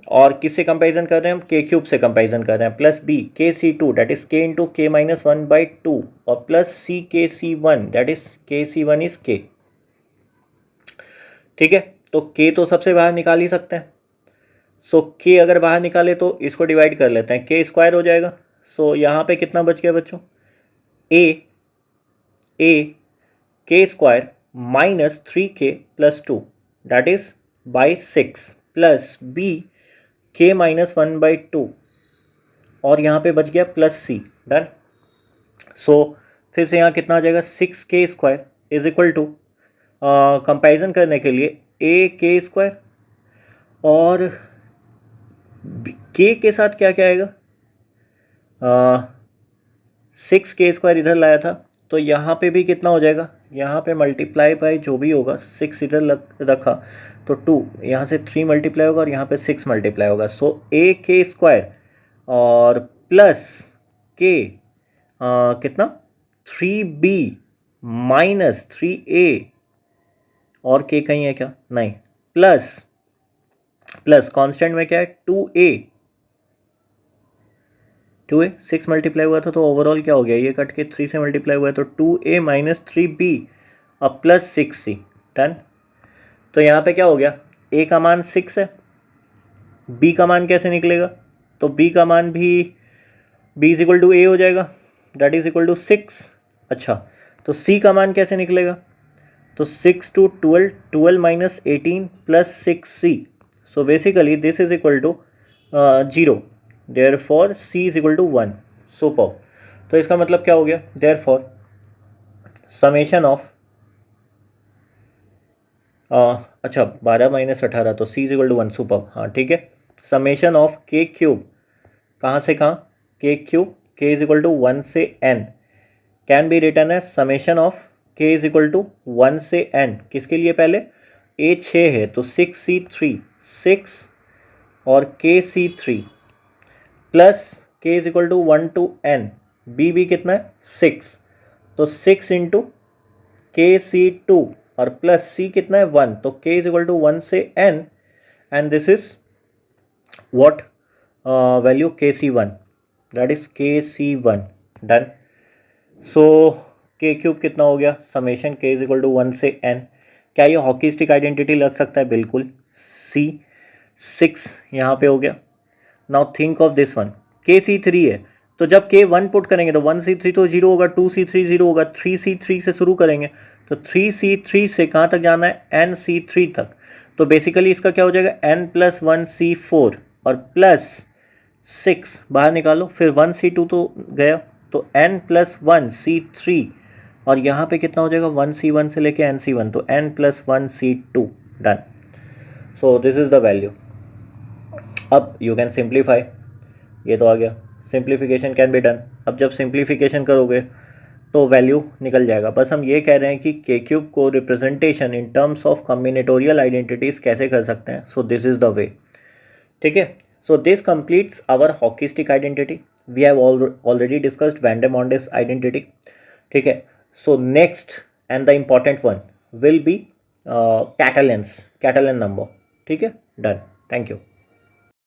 और किससे कंपैरिजन कर रहे हैं हम, के क्यूब से कंपैरिजन कर रहे हैं, plus B KC2 that is k into के माइनस 1/2 और plus C KC1 that is KC1 is K। ठीक है, तो K तो सबसे बाहर निकाल ही सकते हैं, सो K अगर बाहर निकाले तो इसको डिवाइड कर लेते हैं, K स्क्वायर हो जाएगा। सो यहाँ पे कितना बच गया बच्चों, A K square minus 3K plus 2 that is by 6 plus B K minus 1/2 और यहाँ पे बच गया प्लस C, डन। सो फिर से यहाँ कितना आ जाएगा, 6K square is equal to, comparison करने के लिए AK स्क्वायर और K के साथ क्या क्या आएगा, 6K स्क्वायर इधर लाया था, तो यहाँ पे भी कितना हो जाएगा, यहाँ पे मल्टीप्लाई बाई जो भी होगा 6 इधर रखा तो 2, यहाँ से 3 मल्टीप्लाई होगा और यहाँ पे 6 मल्टीप्लाई होगा। सो AK स्क्वायर और प्लस K कितना 3B माइनस 3A और K कहीं है क्या, नहीं, प्लस प्लस कांस्टेंट में क्या है 2A 6 मल्टीप्लाई हुआ था तो ओवरऑल क्या हो गया, ये कट के 3 से मल्टीप्लाई हुआ है तो 2A माइनस 3B और प्लस 6C, डन। तो यहाँ पे क्या हो गया, A का मान 6 है, B का मान कैसे निकलेगा, तो B का मान भी B is equal to A हो जाएगा दैट इज इक्वल टू 6। अच्छा, तो C का मान कैसे निकलेगा, तो 6 to 12, 12 minus 18 plus 6C, so basically this is equal to 0, therefore C is equal to 1। Super, तो इसका मतलब क्या हो गया, देयरफॉर समेशन ऑफ अच्छा 12 माइनस 18 तो C is equal to 1, super, हाँ ठीक है। समेशन ऑफ K क्यूब, कहाँ से कहाँ, K cube K is equal to 1 से N can be written as summation of K is equal to 1 से N, किसके लिए, पहले A 6 है तो 6C3 6 और KC3 plus K is equal to 1 to N, B भी कितना है 6, तो 6 इंटू KC2 और प्लस C कितना है 1, तो K इज इक्वल टू 1 से N and this is what value KC1 that is KC1, done. So K cube कितना हो गया, summation K is equal to 1 से N। क्या ये हॉकी स्टिक आइडेंटिटी लग सकता है, बिल्कुल। C 6 यहाँ पे हो गया। Now think of this one, KC3 है तो जब K1 पुट करेंगे तो 1C3 तो 0 होगा, 2C3 0 होगा, 3C3 से शुरू करेंगे तो 3C3 से कहाँ तक जाना है, NC3 तक, तो बेसिकली इसका क्या हो जाएगा N प्लस 1C4 और प्लस 6 बाहर निकालो, फिर 1C2 तो गया तो N प्लस 1C3 और यहाँ पे कितना हो जाएगा 1C1 से लेके NC1 तो N plus 1C2, done. So this is the value. अब यू कैन सिंप्लीफाई, ये तो आ गया, सिंप्लीफिकेशन कैन बी डन। अब जब सिंप्लीफिकेशन करोगे तो वैल्यू निकल जाएगा। बस हम ये कह रहे हैं कि के क्यूब को representation in terms of combinatorial identities कैसे कर सकते हैं। So this is the way. ठीक है, so this completes our hockey stick identity. We have already discussed Vandermonde's identity. ठीक है, so next and the important one will be Catalan's, Catalan number. ठीक है, डन, थैंक यू।